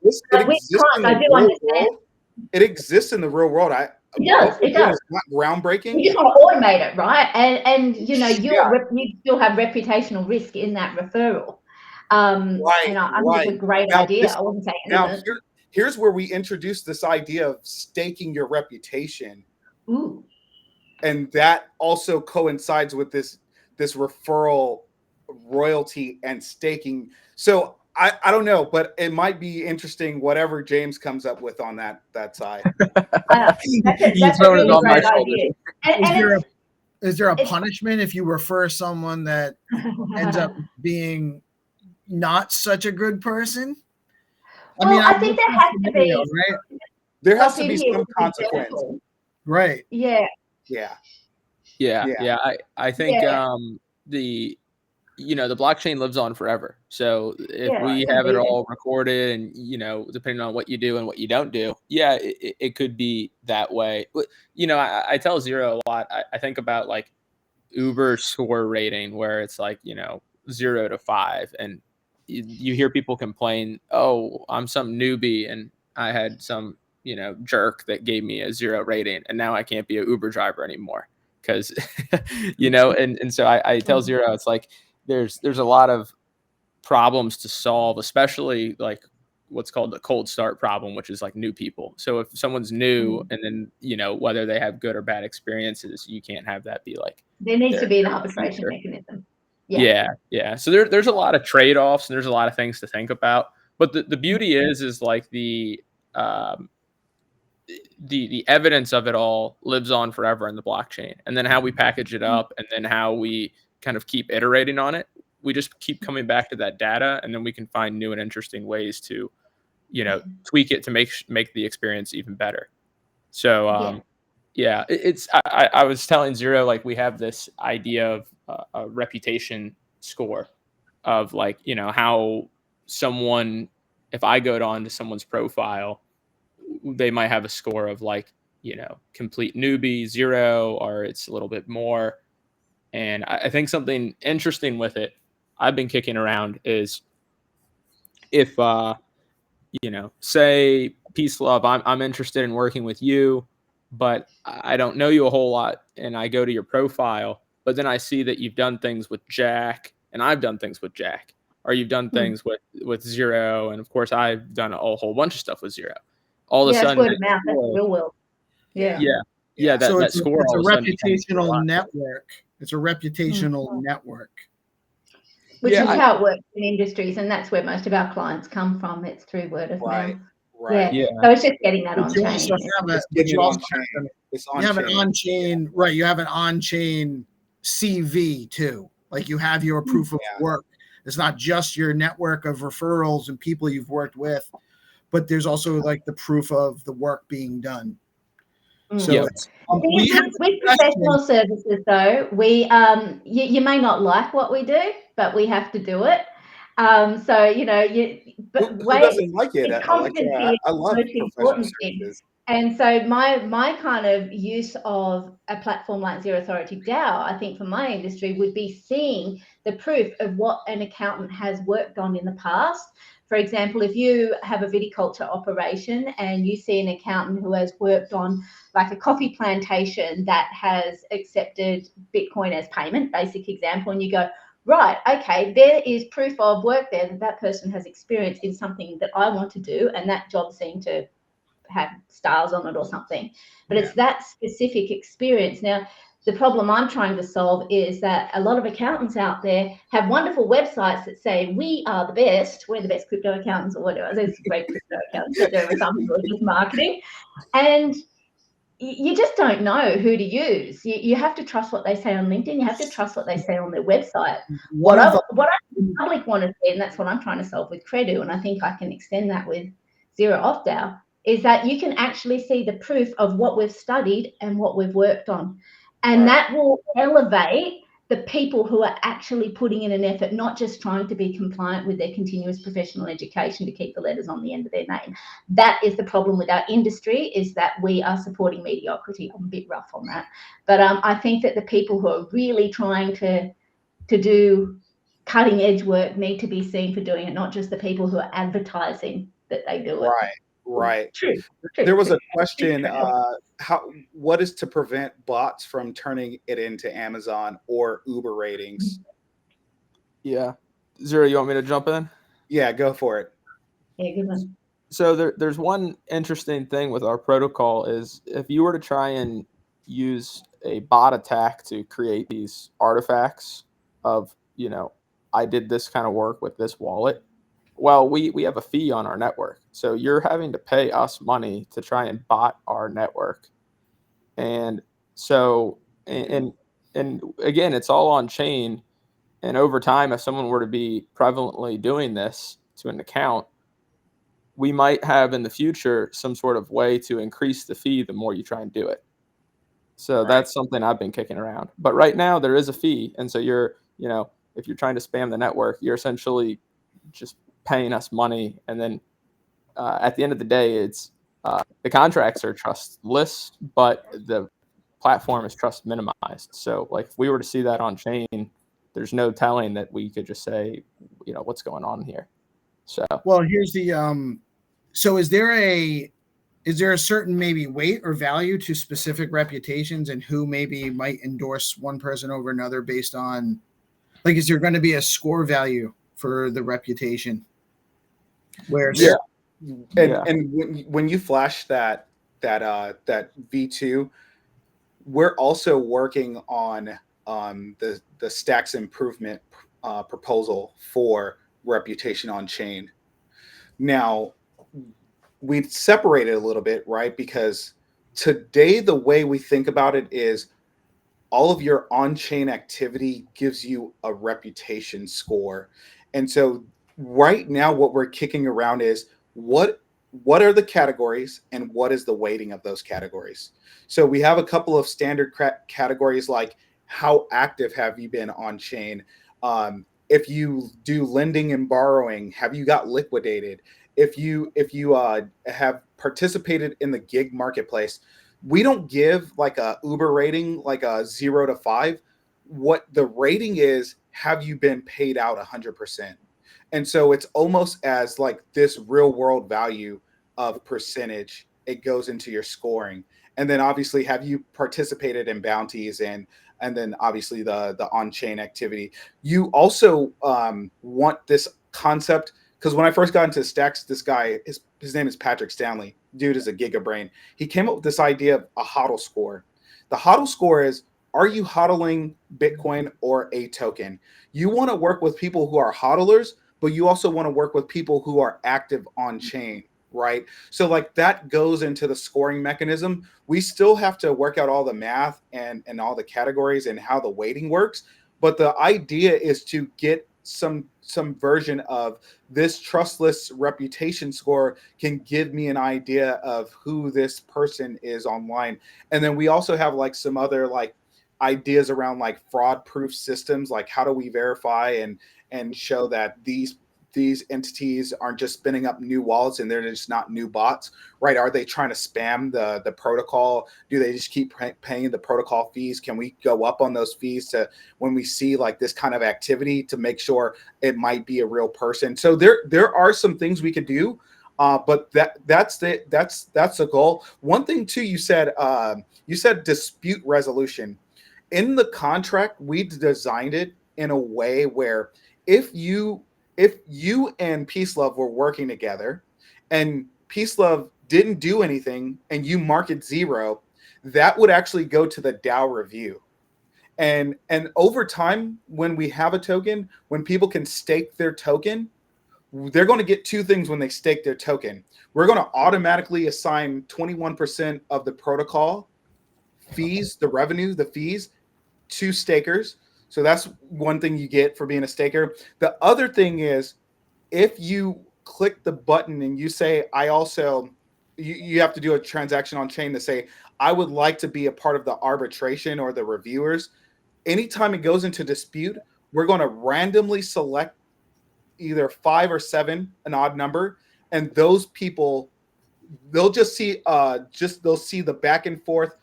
exists in the real world. It does. It's not groundbreaking. You just want to automate it, right? And you still have reputational risk in that referral. Right. And I think it's a great idea. I wouldn't say it isn't. Here's where we introduce this idea of staking your reputation. Ooh. And that also coincides with this referral royalty and staking. So I don't know, but it might be interesting, whatever James comes up with on that side. That's a really great idea. Is there a punishment if you refer someone that ends up being not such a good person? I think there has to be. Right? There has to be some consequence. Right. Yeah. Yeah. Yeah. I think Yeah. the the blockchain lives on forever. So if Yeah, we have it indeed. all recorded and, depending on what you do and what you don't do, yeah, it could be that way. But, I tell Zero a lot. I think about like Uber score rating where it's like, 0 to 5. And you hear people complain, oh, I'm some newbie and I had some, jerk that gave me a 0 rating and now I can't be an Uber driver anymore. Because, and so I tell Zero, it's like, there's a lot of problems to solve, especially like what's called the cold start problem, which is like new people. So if someone's new and then, whether they have good or bad experiences, you can't have that be like There needs to be an their arbitration future. mechanism. Yeah. Yeah. So there's a lot of trade-offs and there's a lot of things to think about. But the beauty is like the evidence of it all lives on forever in the blockchain, and then how we package it up and then how we kind of keep iterating on it, we just keep coming back to that data, and then we can find new and interesting ways to tweak it to make the experience even better. So I was telling Zero, like, we have this idea of a reputation score of like how someone, if I go on to someone's profile, they might have a score of like, complete newbie 0, or it's a little bit more. And I think something interesting with it I've been kicking around is if, say Peace Love, I'm interested in working with you, but I don't know you a whole lot. And I go to your profile, but then I see that you've done things with Jack and I've done things with Jack, or you've done things with Zero. And of course I've done a whole bunch of stuff with Zero. All of a Yeah, it's sudden, word of mouth. That's the real world. Yeah. Yeah. So That it's score a all of a sudden becomes a reputational lot. network. It's a reputational network. Which is how it works in industries, and that's where most of our clients come from. It's through word of mouth. Right. Yeah. So it's just getting that But on you chain. also have a, It's but getting you it also on chain. It's on you have an chain. on-chain, right? You have an on-chain CV too. Like you have your proof of work. It's not just your network of referrals and people you've worked with, but there's also like the proof of the work being done. So it's, with professional services, though, we you may not like what we do, but we have to do it. So Who doesn't like it? Competency I is love the most professional important thing. services. And so my kind of use of a platform like ZeroAuthorityDAO, I think for my industry, would be seeing the proof of what an accountant has worked on in the past. For example, if you have a viticulture operation and you see an accountant who has worked on like a coffee plantation that has accepted Bitcoin as payment, basic example, and you go, right, okay, there is proof of work there that person has experience in something that I want to do, and that job seemed to have stars on it or something. But it's that specific experience. Now, the problem I'm trying to solve is that a lot of accountants out there have wonderful websites that say, we are the best, we're the best crypto accountants, or whatever. There's great crypto accountants, but there are some people who are just marketing. And you just don't know who to use. You have to trust what they say on LinkedIn. You have to trust what they say on their website. What I public want to see, and that's what I'm trying to solve with Credo, and I think I can extend that with ZeroAuthDAO, is that you can actually see the proof of what we've studied and what we've worked on. And that will elevate the people who are actually putting in an effort, not just trying to be compliant with their continuous professional education to keep the letters on the end of their name. That is the problem with our industry, is that we are supporting mediocrity. I'm a bit rough on that. But I think that the people who are really trying to do cutting edge work need to be seen for doing it, not just the people who are advertising that they do it. Right. True. There was a question, what is to prevent bots from turning it into Amazon or Uber ratings? Yeah. Zero, you want me to jump in? Yeah, go for it. Yeah, good one. So there's one interesting thing with our protocol is if you were to try and use a bot attack to create these artifacts of, I did this kind of work with this wallet. Well, we have a fee on our network. So you're having to pay us money to try and bot our network. And so, and again, it's all on chain. And over time, if someone were to be prevalently doing this to an account, we might have in the future some sort of way to increase the fee the more you try and do it. So Right. that's something I've been kicking around. But right now there is a fee. And so if you're trying to spam the network, you're essentially just paying us money. And then at the end of the day, it's the contracts are trustless, but the platform is trust minimized. So like if we were to see that on chain, there's no telling that we could just say, what's going on here. So well, here's the so is there a certain maybe weight or value to specific reputations and who maybe might endorse one person over another based on, like, is there going to be a score value for the reputation? Where And when you flash that V2, we're also working on the stacks improvement proposal for reputation on chain. Now, we've separated a little bit, right? Because today the way we think about it is all of your on-chain activity gives you a reputation score. And so right now what we're kicking around is what are the categories and what is the weighting of those categories. So we have a couple of standard categories, like how active have you been on chain? If you do lending and borrowing, have you got liquidated? If you have participated in the gig marketplace. We don't give like a Uber rating, like a 0 to 5. What the rating is, have you been paid out 100%? And so it's almost as like this real world value of percentage. It goes into your scoring. And then obviously, have you participated in bounties and then obviously the on-chain activity. You also want this concept, because when I first got into stacks, this guy, his name is Patrick Stanley. Dude is a gigabrain. He came up with this idea of a hodl score. The hodl score is, are you hodling Bitcoin or a token? You want to work with people who are hodlers, but you also want to work with people who are active on chain, right? So like that goes into the scoring mechanism. We still have to work out all the math and all the categories and how the weighting works. But the idea is to get some version of this trustless reputation score can give me an idea of who this person is online. And then we also have like some other like ideas around like fraud proof systems, like how do we verify and show that these entities aren't just spinning up new wallets and they're just not new bots, right? Are they trying to spam the protocol? Do they just keep paying the protocol fees? Can we go up on those fees to when we see like this kind of activity to make sure it might be a real person? So there are some things we could do, but that's the goal. One thing too, you said dispute resolution. In the contract, we designed it in a way where if you and PeaceLove were working together and PeaceLove didn't do anything and you mark it 0, that would actually go to the DAO review. And over time, when we have a token, when people can stake their token, they're going to get two things when they stake their token. We're going to automatically assign 21% of the protocol fees, the revenue, the fees, to stakers. So that's one thing you get for being a staker. The other thing is, if you click the button and you say, I also, you have to do a transaction on chain to say, I would like to be a part of the arbitration or the reviewers. Anytime it goes into dispute, we're going to randomly select either 5 or 7, an odd number, and those people, they'll just see they'll see the back and forth.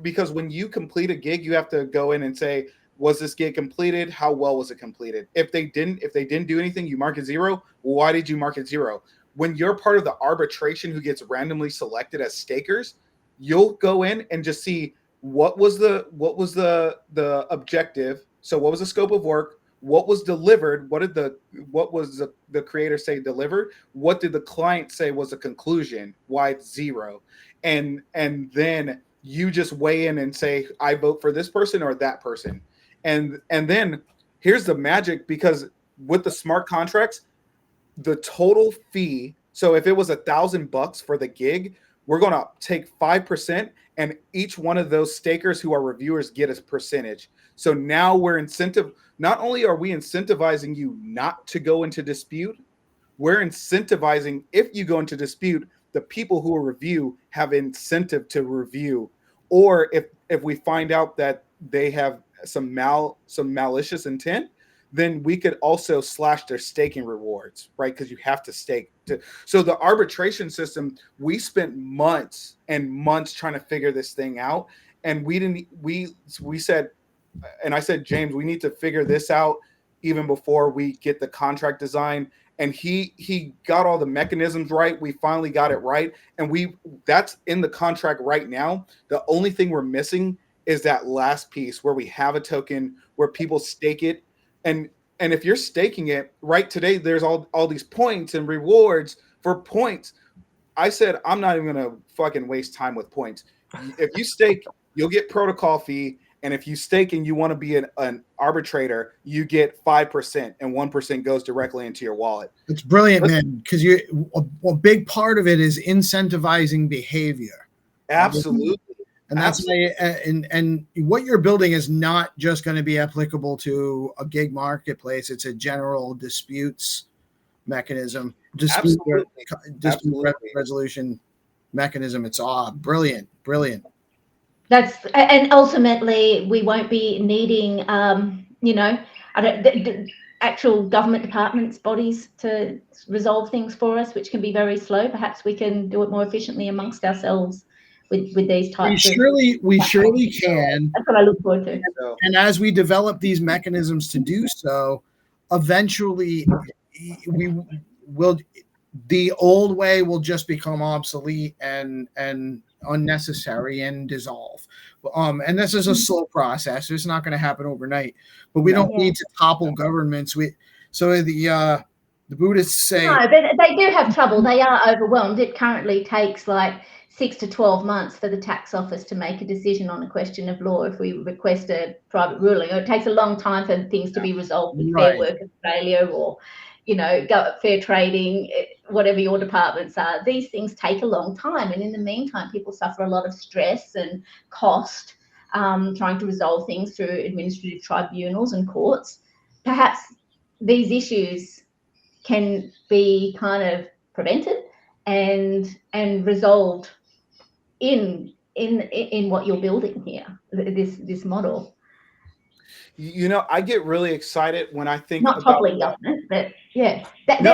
Because when you complete a gig, you have to go in and say, was this gig completed? How well was it completed? If they didn't do anything, you mark it 0. Why did you mark it 0? When you're part of the arbitration who gets randomly selected as stakers, you'll go in and just see what was the objective. So what was the scope of work? What was delivered? What was the creator say delivered? What did the client say was a conclusion? Why it's 0? And then you just weigh in and say, I vote for this person or that person. And then here's the magic, because with the smart contracts, the total fee. So if it was $1,000 for the gig, we're going to take 5%, and each one of those stakers who are reviewers get a percentage. So now we're not only are we incentivizing you not to go into dispute, we're incentivizing, if you go into dispute, the people who will review have incentive to review. Or if we find out that they have some malicious intent, then we could also slash their staking rewards, right? Because you have to stake. So the arbitration system, we spent months and months trying to figure this thing out, and we said, and I said, James, we need to figure this out even before we get the contract design. And he got all the mechanisms right. We finally got it right, and that's in the contract right now. The only thing we're missing is that last piece where we have a token where people stake it. And if you're staking it right today, there's all these points and rewards for points. I said, I'm not even going to fucking waste time with points. If you stake, you'll get protocol fee. And if you stake and you want to be an arbitrator, you get 5%, and 1% goes directly into your wallet. It's brilliant, man, because a big part of it is incentivizing behavior. Absolutely. And that's why, and what you're building is not just going to be applicable to a gig marketplace. It's a general disputes mechanism, dispute resolution mechanism. It's brilliant. And ultimately we won't be needing, actual government departments, bodies to resolve things for us, which can be very slow. Perhaps we can do it more efficiently amongst ourselves with these types we surely can. That's what I look forward to. And as we develop these mechanisms to do so, eventually the old way will just become obsolete and unnecessary and dissolve. And this is a slow process. It's not going to happen overnight, but we don't need to topple governments. The Buddhists say, no, but they do have trouble. They are overwhelmed. It currently takes like 6 to 12 months for the tax office to make a decision on a question of law if we request a private ruling. Or it takes a long time for things to be resolved with Fair Work Australia or, fair trading, whatever your departments are. These things take a long time. And in the meantime, people suffer a lot of stress and cost trying to resolve things through administrative tribunals and courts. Perhaps these issues can be kind of prevented and resolved in what you're building here, this model. I get really excited when I think not toppling government, but they're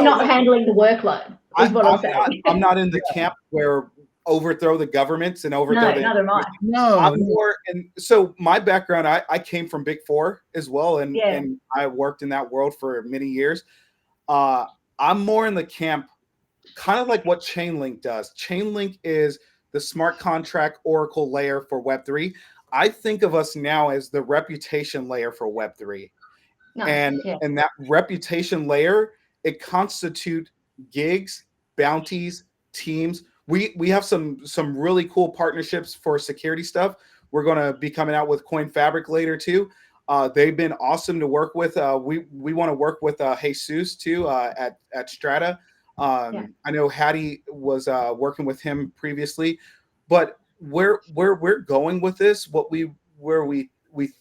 not handling the workload. Is what I'm saying. I'm not in the camp where overthrow the governments and overthrow. Neither am I. No, I'm more. And so my background, I came from Big Four as well, and I worked in that world for many years. I'm more in the camp, kind of like what Chainlink does. Chainlink is the smart contract Oracle layer for Web3. I think of us now as the reputation layer for Web3. And that reputation layer, it constitutes gigs, bounties, teams. We have some really cool partnerships for security stuff. We're going to be coming out with Coin Fabric later too. They've been awesome to work with. We want to work with Jesus too at Strata. I know Haddy was working with him previously, but where we're going with this, where we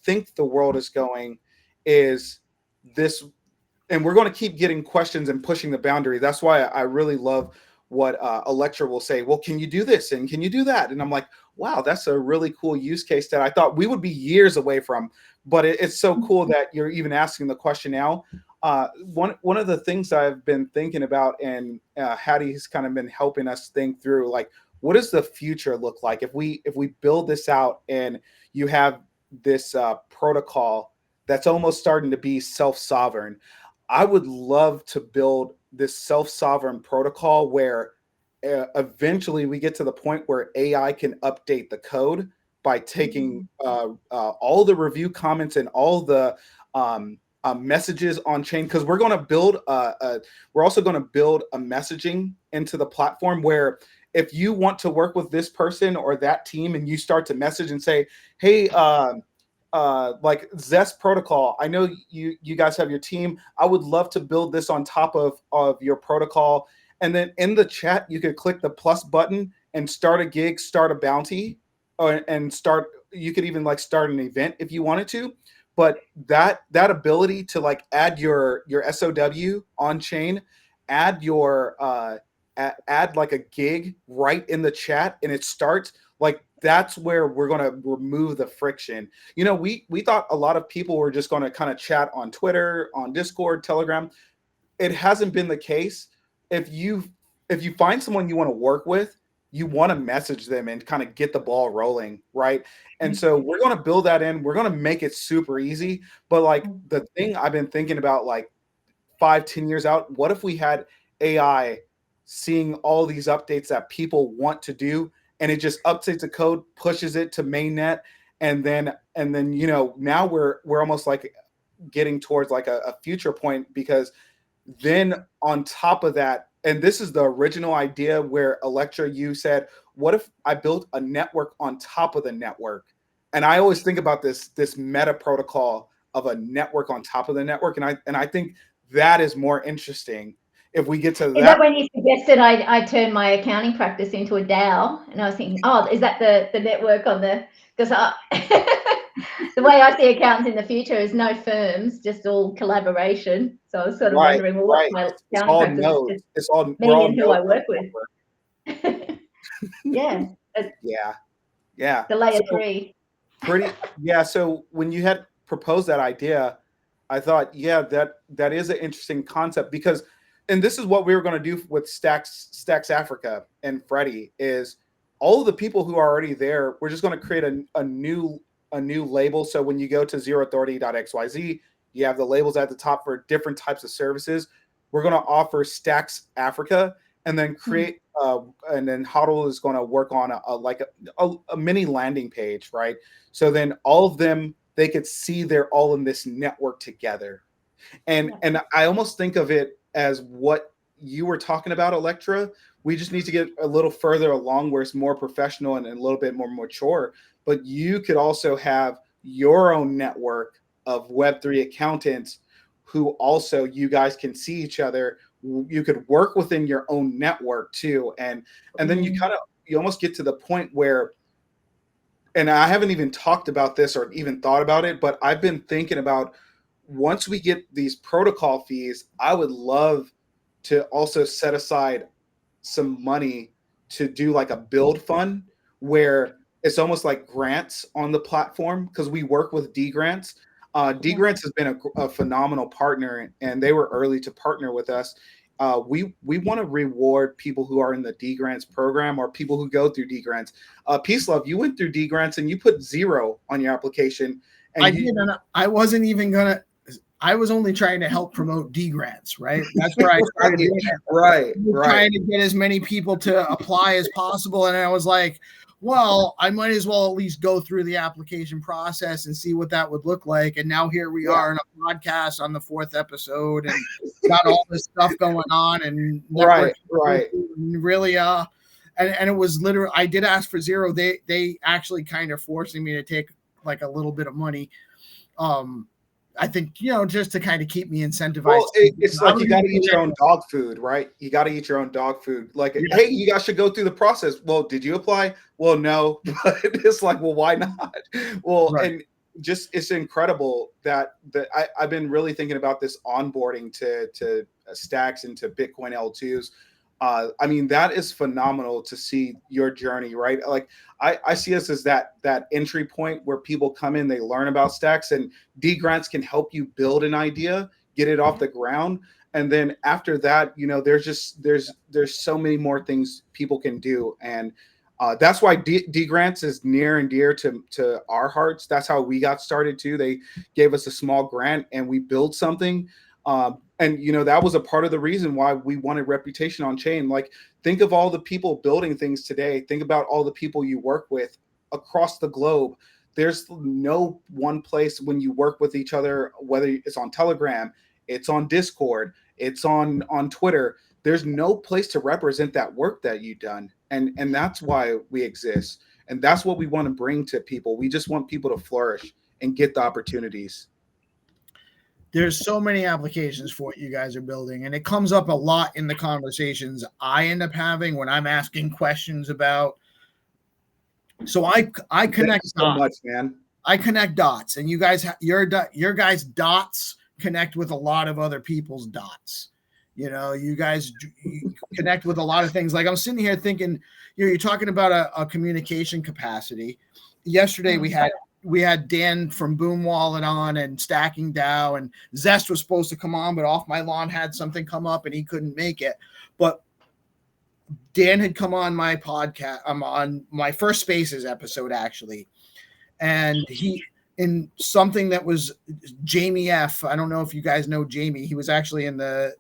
think the world is going is this, and we're going to keep getting questions and pushing the boundary. That's why I really love what Electra will say. Well, can you do this and can you do that? And I'm like, wow, that's a really cool use case that I thought we would be years away from. But it's so cool that you're even asking the question now. One of the things I've been thinking about, and Haddy's kind of been helping us think through, like, what does the future look like if we build this out and you have this protocol that's almost starting to be self-sovereign? I would love to build this self-sovereign protocol where eventually we get to the point where AI can update the code by taking all the review comments and all the messages on chain, because we're going to build we're also going to build a messaging into the platform where if you want to work with this person or that team and you start to message and say, hey, like Zest protocol, I know you guys have your team. I would love to build this on top of your protocol. And then in the chat, you could click the plus button and start a gig, start a bounty, you could even like start an event if you wanted to. But that ability to like add your SOW on chain, add your add like a gig right in the chat, and it starts Like that's where we're going to remove the friction. You know, we thought a lot of people were just going to kind of chat on Twitter, on Discord, Telegram. It hasn't been the case. If you find someone you want to work with, you want to message them and kind of get the ball rolling, right? And so we're going to build that in. We're going to make it super easy. But like the thing I've been thinking about, like 5-10 years out, what if we had AI seeing all these updates that people want to do, and it just updates the code, pushes it to mainnet, and then you know, now we're almost like getting towards like a future point, because then on top of that, and this is the original idea where Electra, you said, what if I built a network on top of the network? And I always think about this meta protocol of a network on top of the network, and I think that is more interesting if we get to that. Is that when you suggested I turn my accounting practice into a DAO? And I was thinking, oh, is that the network on the, because the way I see accountants in the future is no firms, just all collaboration. So I was sort of wondering, well, what's my accounting practice? It's all me and who I work with. Yeah. Yeah. The layer 3. Yeah. So when you had proposed that idea, I thought, yeah, that is an interesting concept, because, and this is what we were going to do with Stacks Africa and Freddie, is all of the people who are already there, we're just going to create a new label. So when you go to ZeroAuthorityDAO, you have the labels at the top for different types of services. We're going to offer Stacks Africa, and then create and then Hodl is going to work on a mini landing page, right? So then all of them, they could see they're all in this network together. And I almost think of it as what you were talking about, Electra. We just need to get a little further along where it's more professional and a little bit more mature. But you could also have your own network of Web3 accountants who also, you guys can see each other. You could work within your own network too. And then you almost get to the point where, and I haven't even talked about this or even thought about it, but I've been thinking about, once we get these protocol fees, I would love to also set aside some money to do like a build fund where it's almost like grants on the platform, because we work with D Grants. D Grants has been a phenomenal partner, and they were early to partner with us. We want to reward people who are in the D Grants program, or people who go through D Grants. PeaceLove, you went through D Grants and you put 0 on your application. And I did, and I wasn't even gonna. I was only trying to help promote D Grants, right? That's where I started doing it. Right. Trying to get as many people to apply as possible, and I was like, well, I might as well at least go through the application process and see what that would look like. And now here we are in a podcast on the 4th episode, and got all this stuff going on, and right. And really, and it was literally, I did ask for 0. They actually kind of forcing me to take like a little bit of money. I think, just to kind of keep me incentivized. Well, it's like you got to eat your own dog food, right? You got to eat your own dog food. Like, hey, you guys should go through the process. Well, did you apply? Well, no. But it's like, well, why not? Well, and just, it's incredible that I've been really thinking about this onboarding to Stacks into Bitcoin L2s. I mean, that is phenomenal to see your journey, right? Like, I see us as that entry point where people come in, they learn about Stacks, and D Grants can help you build an idea, get it off the ground. And then after that, there's so many more things people can do. And that's why D Grants is near and dear to our hearts. That's how we got started too. They gave us a small grant and we built something. And that was a part of the reason why we wanted reputation on chain. Like, think of all the people building things today. Think about all the people you work with across the globe. There's no one place when you work with each other, whether it's on Telegram, it's on Discord, it's on Twitter. There's no place to represent that work that you've done. And that's why we exist. And that's what we want to bring to people. We just want people to flourish and get the opportunities. There's so many applications for what you guys are building, and it comes up a lot in the conversations I end up having when I'm asking questions about. So I connect so much, man. I connect dots, and you guys, your guys' dots connect with a lot of other people's dots, You guys you connect with a lot of things. Like I'm sitting here thinking, you're talking about a communication capacity. Yesterday we had Dan from Boom Wallet on and Stacking DAO, and Zest was supposed to come on, but Off My Lawn had something come up and he couldn't make it. But Dan had come on my podcast. I'm on my first Spaces episode actually, and he in something that was Jamie F. I don't know if you guys know Jamie. He was actually in the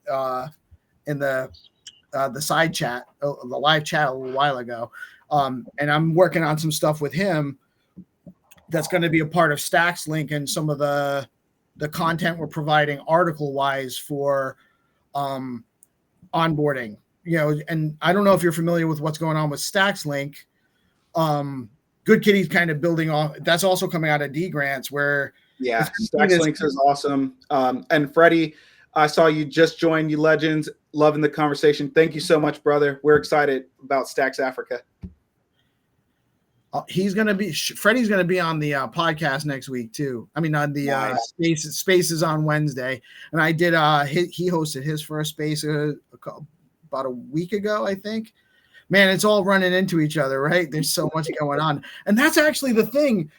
side chat, the live chat a little while ago, and I'm working on some stuff with him that's going to be a part of Stacks Link and some of the content we're providing article wise for onboarding. And I don't know if you're familiar with what's going on with Stacks Link. Good Kitty's kind of building off. That's also coming out of D grants where Stacks Links is awesome. And Freddie, I saw you just joined, you legends, loving the conversation. Thank you so much, brother. We're excited about Stacks Africa. Freddie's going to be on the podcast next week too. I mean, on the Spaces on Wednesday. And I did, he hosted his first Space about a week ago, I think. Man, it's all running into each other, right? There's so much going on. And that's actually the thing.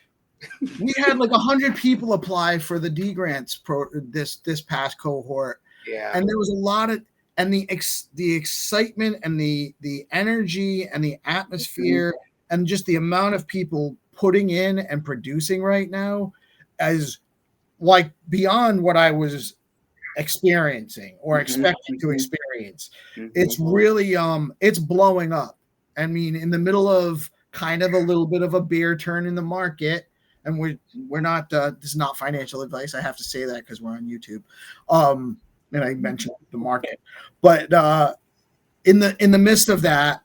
We had like 100 people apply for the D grants this past cohort. Yeah. And there was a lot of, and the excitement and the energy and the atmosphere and just the amount of people putting in and producing right now as like beyond what I was experiencing or expecting to experience. It's really it's blowing up. I mean, in the middle of kind of a little bit of a bear turn in the market, and we're not this is not financial advice. I have to say that because we're on YouTube. And I mentioned the market. But in the midst of that,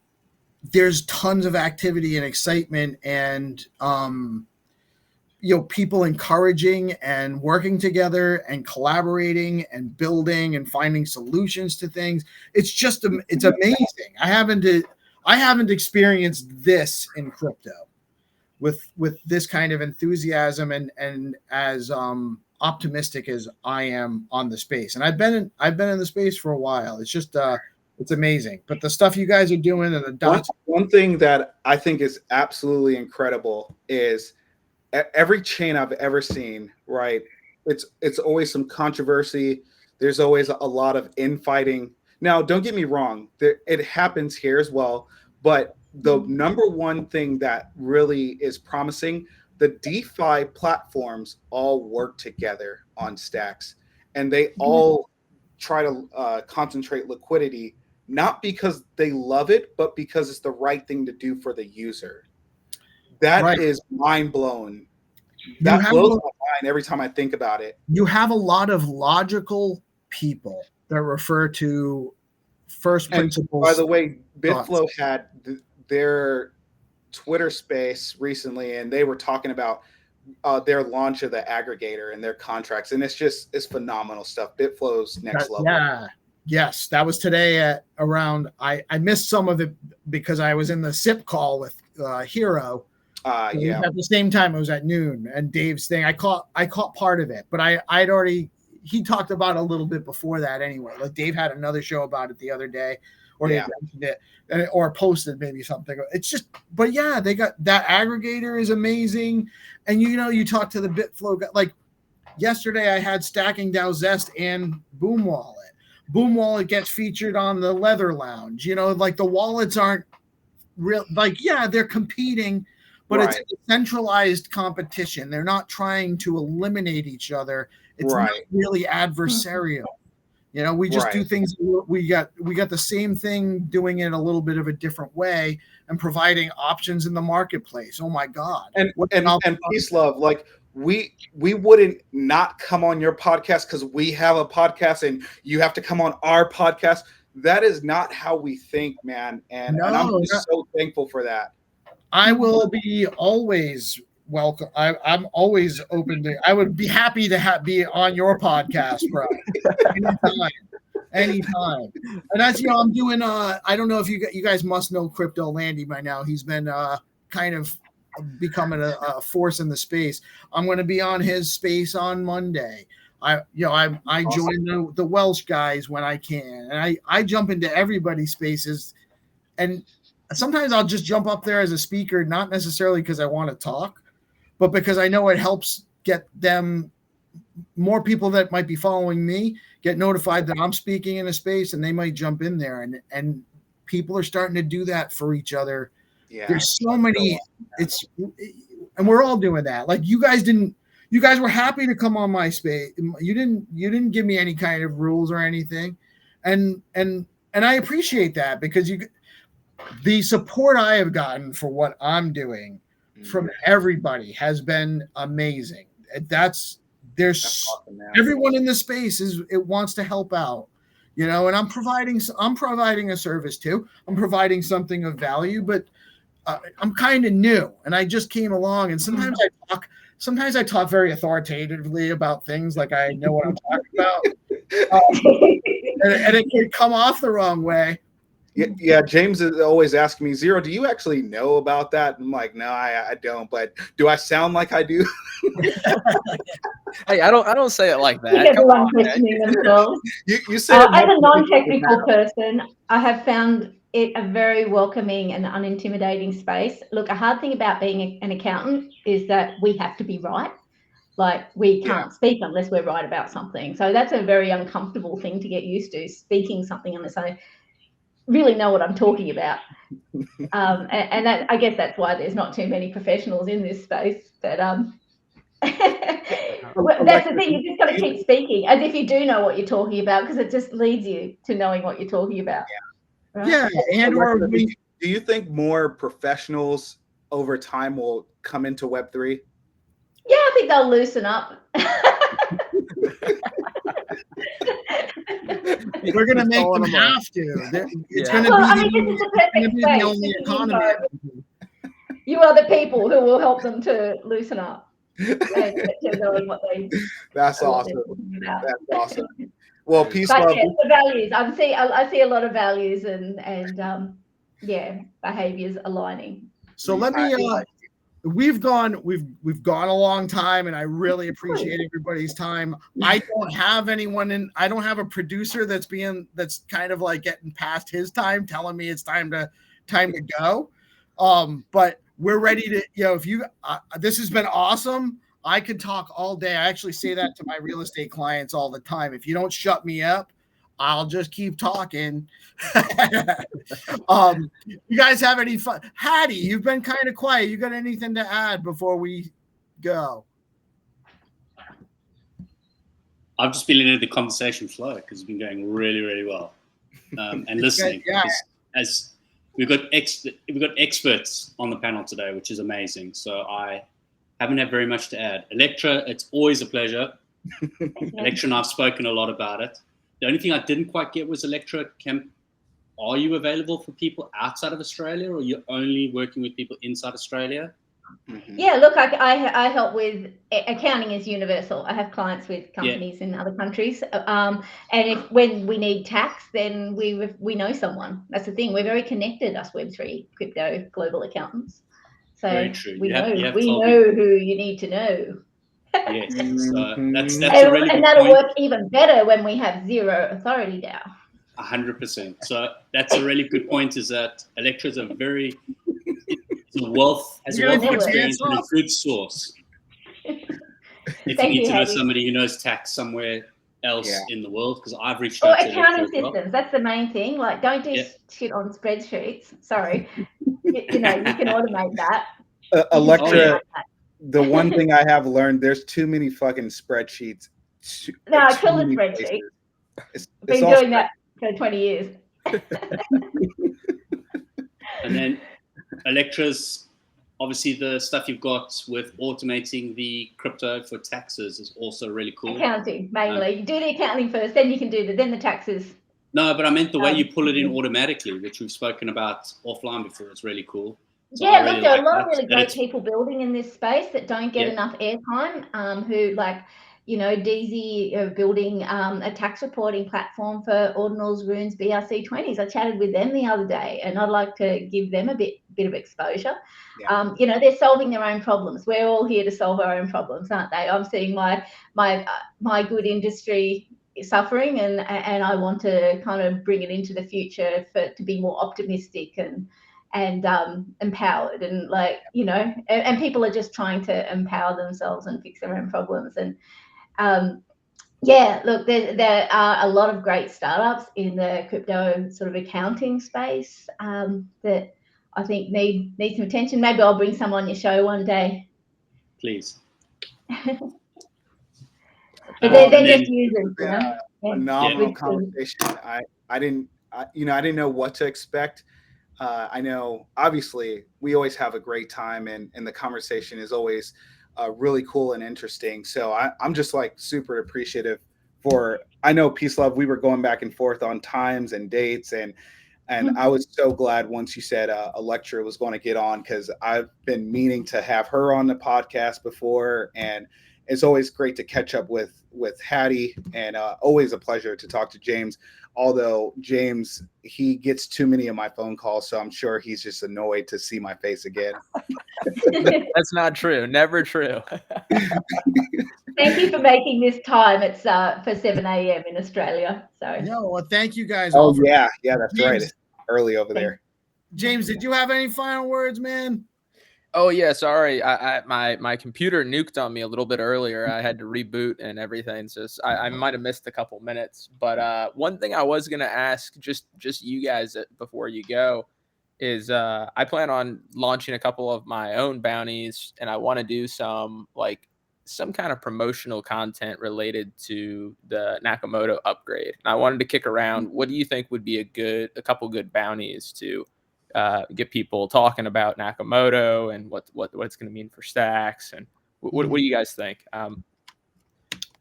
there's tons of activity and excitement and people encouraging and working together and collaborating and building and finding solutions to things. It's just it's amazing. I haven't experienced this in crypto with this kind of enthusiasm and as optimistic as I am on the space. And I've been in the space for a while. It's just it's amazing. But the stuff you guys are doing and the dots. One thing that I think is absolutely incredible is every chain I've ever seen, right? It's always some controversy. There's always a lot of infighting. Now, don't get me wrong. It happens here as well. But the number one thing that really is promising, the DeFi platforms all work together on Stacks. And they all try to concentrate liquidity, not because they love it, but because it's the right thing to do for the user. That is mind blowing. That blows my mind every time I think about it. You have a lot of logical people that refer to first principles. By the way, Bitflow had their Twitter space recently, and they were talking about their launch of the aggregator and their contracts, and it's phenomenal stuff. Bitflow's next level. Yeah. Yes, that was today at around. I missed some of it because I was in the SIP call with Hero. At the same time, it was at noon, and Dave's thing. I caught part of it, but I'd already. He talked about it a little bit before that anyway. Like Dave had another show about it the other day, or he mentioned it, or posted maybe something. It's just, but yeah, they got that aggregator is amazing, and you talk to the Bitflow guy. Like yesterday, I had Stacking DAO Zest and Boom Wallet. Boom Wallet gets featured on the Leather Lounge. Like the wallets aren't real. Like they're competing, but it's a centralized competition. They're not trying to eliminate each other. It's not really adversarial. We just do things. We got the same thing, doing it a little bit of a different way and providing options in the marketplace. Oh my God. And Peace Love, like we wouldn't not come on your podcast because we have a podcast and you have to come on our podcast. That is not how we think, man. And I'm just so thankful for that. I will be always welcome. I'm always open to. I would be happy to be on your podcast, bro. Anytime. And as I'm doing. I don't know if you guys must know Crypto Landy by now. He's been kind of becoming a force in the space. I'm going to be on his space on Monday. I join the Welsh guys when I can, and I jump into everybody's spaces, and sometimes I'll just jump up there as a speaker, not necessarily because I want to talk, but because I know it helps get them more people that might be following me get notified that I'm speaking in a space, and they might jump in there, and people are starting to do that for each other. Yeah, there's so many. And we're all doing that. Like you guys were happy to come on my space. You didn't give me any kind of rules or anything, and I appreciate that, because the support I have gotten for what I'm doing from everybody has been amazing. That's awesome, everyone in the space wants to help out, and I'm providing a service too. I'm providing something of value, but I'm kind of new, and I just came along, and sometimes I talk very authoritatively about things, like I know what I'm talking about, and it can come off the wrong way. Yeah, James is always asking me, Zero, do you actually know about that? I'm like, no, I don't, but do I sound like I do? Hey, I don't say it like that. Everyone questioning themselves. You say as a non-technical person, I have found it a very welcoming and unintimidating space. Look, a hard thing about being an accountant is that we have to be right. Like, we can't speak unless we're right about something. So that's a very uncomfortable thing to get used to, speaking something unless I really know what I'm talking about. And that, I guess that's why there's not too many professionals in this space. But that's the thing, you just got to keep speaking as if you do know what you're talking about, because it just leads you to knowing what you're talking about. Right? Yeah, and do you think more professionals over time will come into Web3? Yeah, I think they'll loosen up. We're going to make them have to. It's going to be, this is the perfect space. You are the people who will help them to loosen up and to knowing what they. That's awesome. That's awesome. Well, peace, love. Yeah, the values. I see a lot of values and behaviors aligning. So let me. We've gone a long time, and I really appreciate everybody's time. I don't have anyone I don't have a producer that's kind of like getting past his time, telling me it's time to go. But we're ready to, if you, this has been awesome. I could talk all day. I actually say that to my real estate clients all the time. If you don't shut me up, I'll just keep talking. You guys have any fun? Haddy, you've been kind of quiet. You got anything to add before we go? I've just been letting the conversation flow because it's been going really, really well. And listening. Yeah. As we've got experts on the panel today, which is amazing. So I haven't had very much to add. Electra, it's always a pleasure. Electra and I've spoken a lot about it. The only thing I didn't quite get was, Electra, are you available for people outside of Australia, or you're only working with people inside Australia? Mm-hmm. Yeah, look, I help with accounting is universal. I have clients with companies in other countries, and when we need tax, then we know someone. That's the thing. We're very connected, us Web3 crypto global accountants. So very true. We know who you need to know. Yes, so that's a really good and that'll point. work even better when we have ZeroAuthorityDAO. 100%. So that's a really good point. Is that Electra is a wealth of experience and a good source. If you need to know somebody who knows tax somewhere else in the world, because I've reached out to accounting systems. That's the main thing. Like, don't do shit on spreadsheets. Sorry, you can automate that. Electra. The one thing I have learned, there's too many fucking spreadsheets. No, kill the spreadsheet. Been doing that for 20 years. And then Electra's, obviously the stuff you've got with automating the crypto for taxes is also really cool. Accounting, mainly. You do the accounting first, then you can do then the taxes. No, but I meant the way you pull it in automatically, which we've spoken about offline before. It's really cool. So there are a lot of really great people building in this space that don't get enough airtime, who, like, DZ building a tax reporting platform for ordinals, runes, BRC20s. I chatted with them the other day, and I'd like to give them a bit of exposure. Yeah. They're solving their own problems. We're all here to solve our own problems, aren't they? I'm seeing my good industry suffering, and I want to kind of bring it into the future to be more optimistic and empowered, and and people are just trying to empower themselves and fix their own problems. And look, there are a lot of great startups in the crypto sort of accounting space that I think need some attention. Maybe I'll bring some on your show one day. Please. But they're just users, phenomenal conversation. I didn't know what to expect. I know obviously we always have a great time, and the conversation is always really cool and interesting. So I'm just like super appreciative for, I know Peace Love, we were going back and forth on times and dates, and I was so glad once you said Electra was going to get on, because I've been meaning to have her on the podcast before, and it's always great to catch up with Haddy, and always a pleasure to talk to James. Although James, he gets too many of my phone calls, so I'm sure he's just annoyed to see my face again. That's not true. Never true. Thank you for making this time. It's for 7 a.m. in Australia. So well, thank you guys. Oh all for yeah, that's James, right. It's early over there. James, did you have any final words, man? Oh yeah, sorry. My computer nuked on me a little bit earlier. I had to reboot and everything, so I might have missed a couple minutes. But one thing I was gonna ask, just you guys before you go, is I plan on launching a couple of my own bounties, and I want to do some kind of promotional content related to the Nakamoto upgrade. And I wanted to kick around, what do you think would be a couple good bounties to get people talking about Nakamoto and what it's going to mean for stacks, and what do you guys think?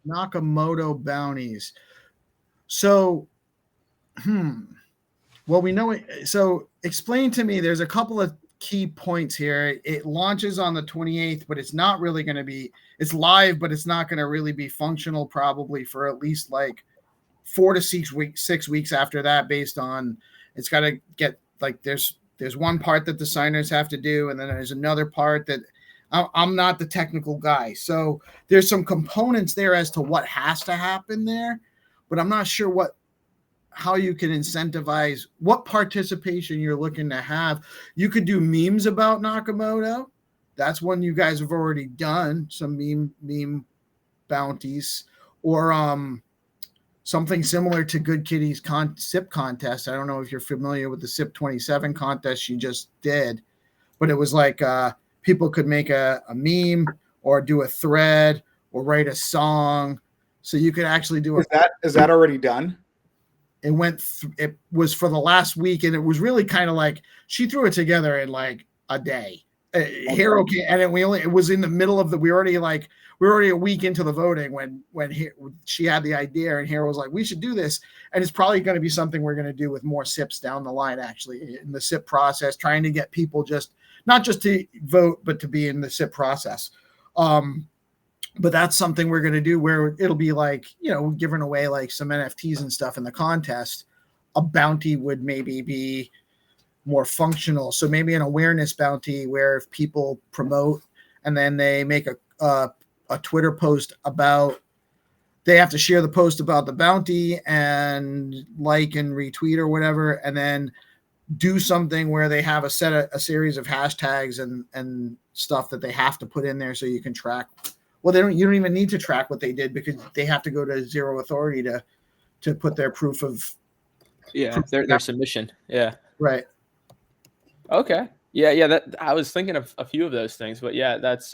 Nakamoto bounties. So, well, we know it. So explain to me, there's a couple of key points here. It launches on the 28th, but it's not really going to be, it's live, but it's not going to really be functional probably for at least like 4 to 6 weeks after that, based on, it's got to get there's one part that the signers have to do, and then there's another part that I'm not the technical guy. So there's some components there as to what has to happen there, but I'm not sure how you can incentivize what participation you're looking to have. You could do memes about Nakamoto. That's one you guys have already done, some meme bounties, or something similar to Good Kitty's SIP contest. I don't know if you're familiar with the SIP 27 contest she just did, but it was like people could make a meme or do a thread or write a song. So you could actually do Is that already done? It it was for the last week, and it was really kind of like she threw it together in like a day. Hero came, and it was in the middle of we were already a week into the voting when she had the idea, and Hero was like, we should do this. And it's probably going to be something we're going to do with more SIPs down the line, actually, in the SIP process, trying to get people not just to vote, but to be in the SIP process. But that's something we're going to do where it'll be like, giving away like some NFTs and stuff in the contest. A bounty would maybe be more functional. So maybe an awareness bounty where if people promote and then they make a Twitter post about, they have to share the post about the bounty and like and retweet or whatever, and then do something where they have a series of hashtags and stuff that they have to put in there so you can track. Well, you don't even need to track what they did, because they have to go to Zero Authority to put their proof of their submission. Yeah. Right. Okay. Yeah. That I was thinking of a few of those things, but yeah, that's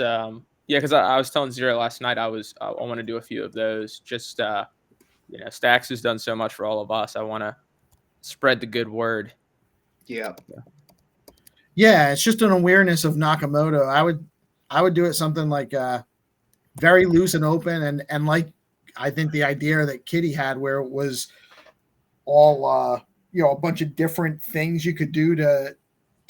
because I was telling Zero last night I want to do a few of those. Just Stacks has done so much for all of us. I want to spread the good word. Yeah. Yeah, it's just an awareness of Nakamoto. I would do it something like very loose and open, and like I think the idea that Kitty had, where it was all a bunch of different things you could do to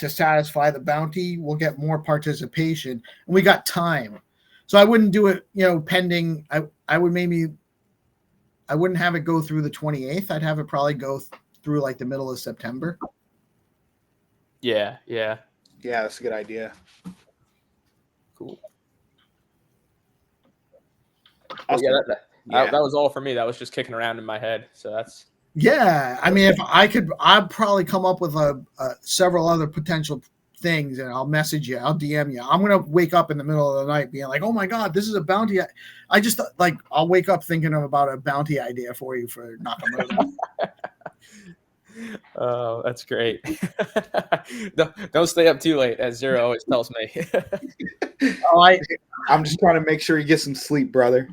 satisfy the bounty will get more participation, and we got time. So I wouldn't do it, pending. I wouldn't have it go through the 28th. I'd have it probably go through like the middle of September. Yeah. Yeah, that's a good idea. Cool. Awesome. Yeah, that was all for me. That was just kicking around in my head. So that's. Yeah, I mean, if I could, I'd probably come up with several other potential things, and I'll message you, I'll DM you. I'm gonna wake up in the middle of the night being like, "Oh my god, this is a bounty!" I just like I'll wake up thinking about a bounty idea for you for Nakamoto. Oh, that's great. Don't stay up too late, as Zero always tells me. I'm just trying to make sure you get some sleep, brother.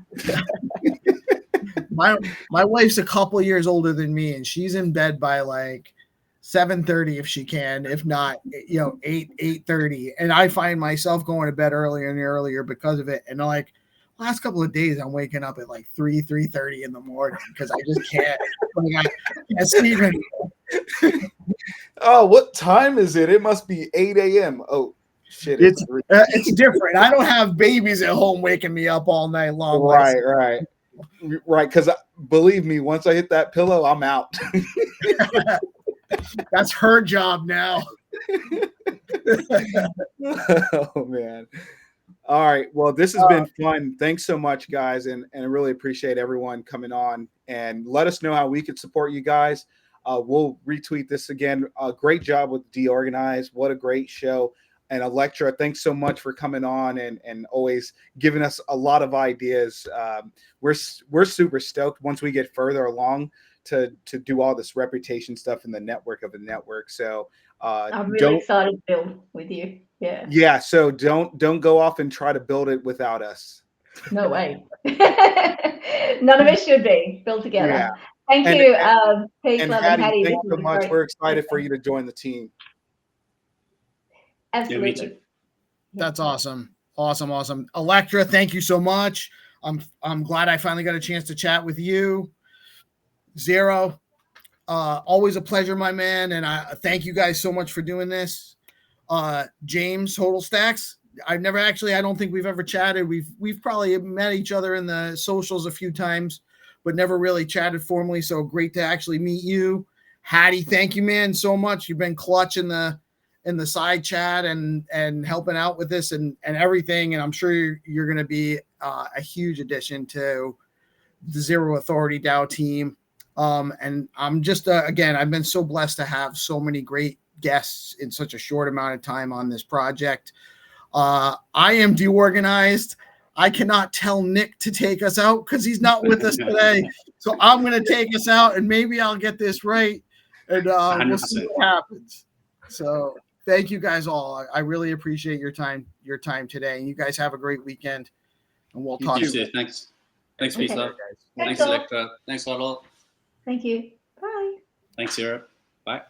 My wife's a couple years older than me, and she's in bed by like 7:30 if she can, if not, 8:30. And I find myself going to bed earlier and earlier because of it. And like last couple of days, I'm waking up at like 3:30 in the morning because I just can't. Steven. Oh, what time is it? It must be 8 a.m. Oh, shit. It's different. I don't have babies at home waking me up all night long. Right. Because believe me, once I hit that pillow, I'm out. That's her job now. Oh, man. All right. Well, this has been fun. Thanks so much, guys. And I really appreciate everyone coming on. And let us know how we can support you guys. We'll retweet this again. Great job with DeOrganized. What a great show. And Electra, thanks so much for coming on and always giving us a lot of ideas. We're super stoked once we get further along to do all this reputation stuff in the network of a network. So I'm really excited to build with you. Yeah. Yeah. So don't go off and try to build it without us. No way. None of us should be built together. Yeah. Thank you, Peace, and Love, Haddy, and Haddy. thanks so much. We're excited for you to join the team. Absolutely. Yeah, me too. That's awesome. Awesome. Electra, thank you so much. I'm glad I finally got a chance to chat with you. Zero, always a pleasure, my man. And I thank you guys so much for doing this. James, Hodl STX. I don't think we've ever chatted. We've probably met each other in the socials a few times, but never really chatted formally. So great to actually meet you. Haddy, thank you, man, so much. You've been clutch in the side chat and helping out with this and everything. And I'm sure you're going to be a huge addition to the Zero Authority DAO team. And I'm just, again, I've been so blessed to have so many great guests in such a short amount of time on this project. I am DeOrganized. I cannot tell Nick to take us out because he's not with us today. So I'm going to take us out and maybe I'll get this right. And we'll see what happens. So thank you guys all. I really appreciate your time today. And you guys have a great weekend. And we'll talk soon. Thanks. Thanks, Peace Love. Thanks, Electra. Thanks, Hodl. Thank you. Bye. Thanks, Zero. Bye.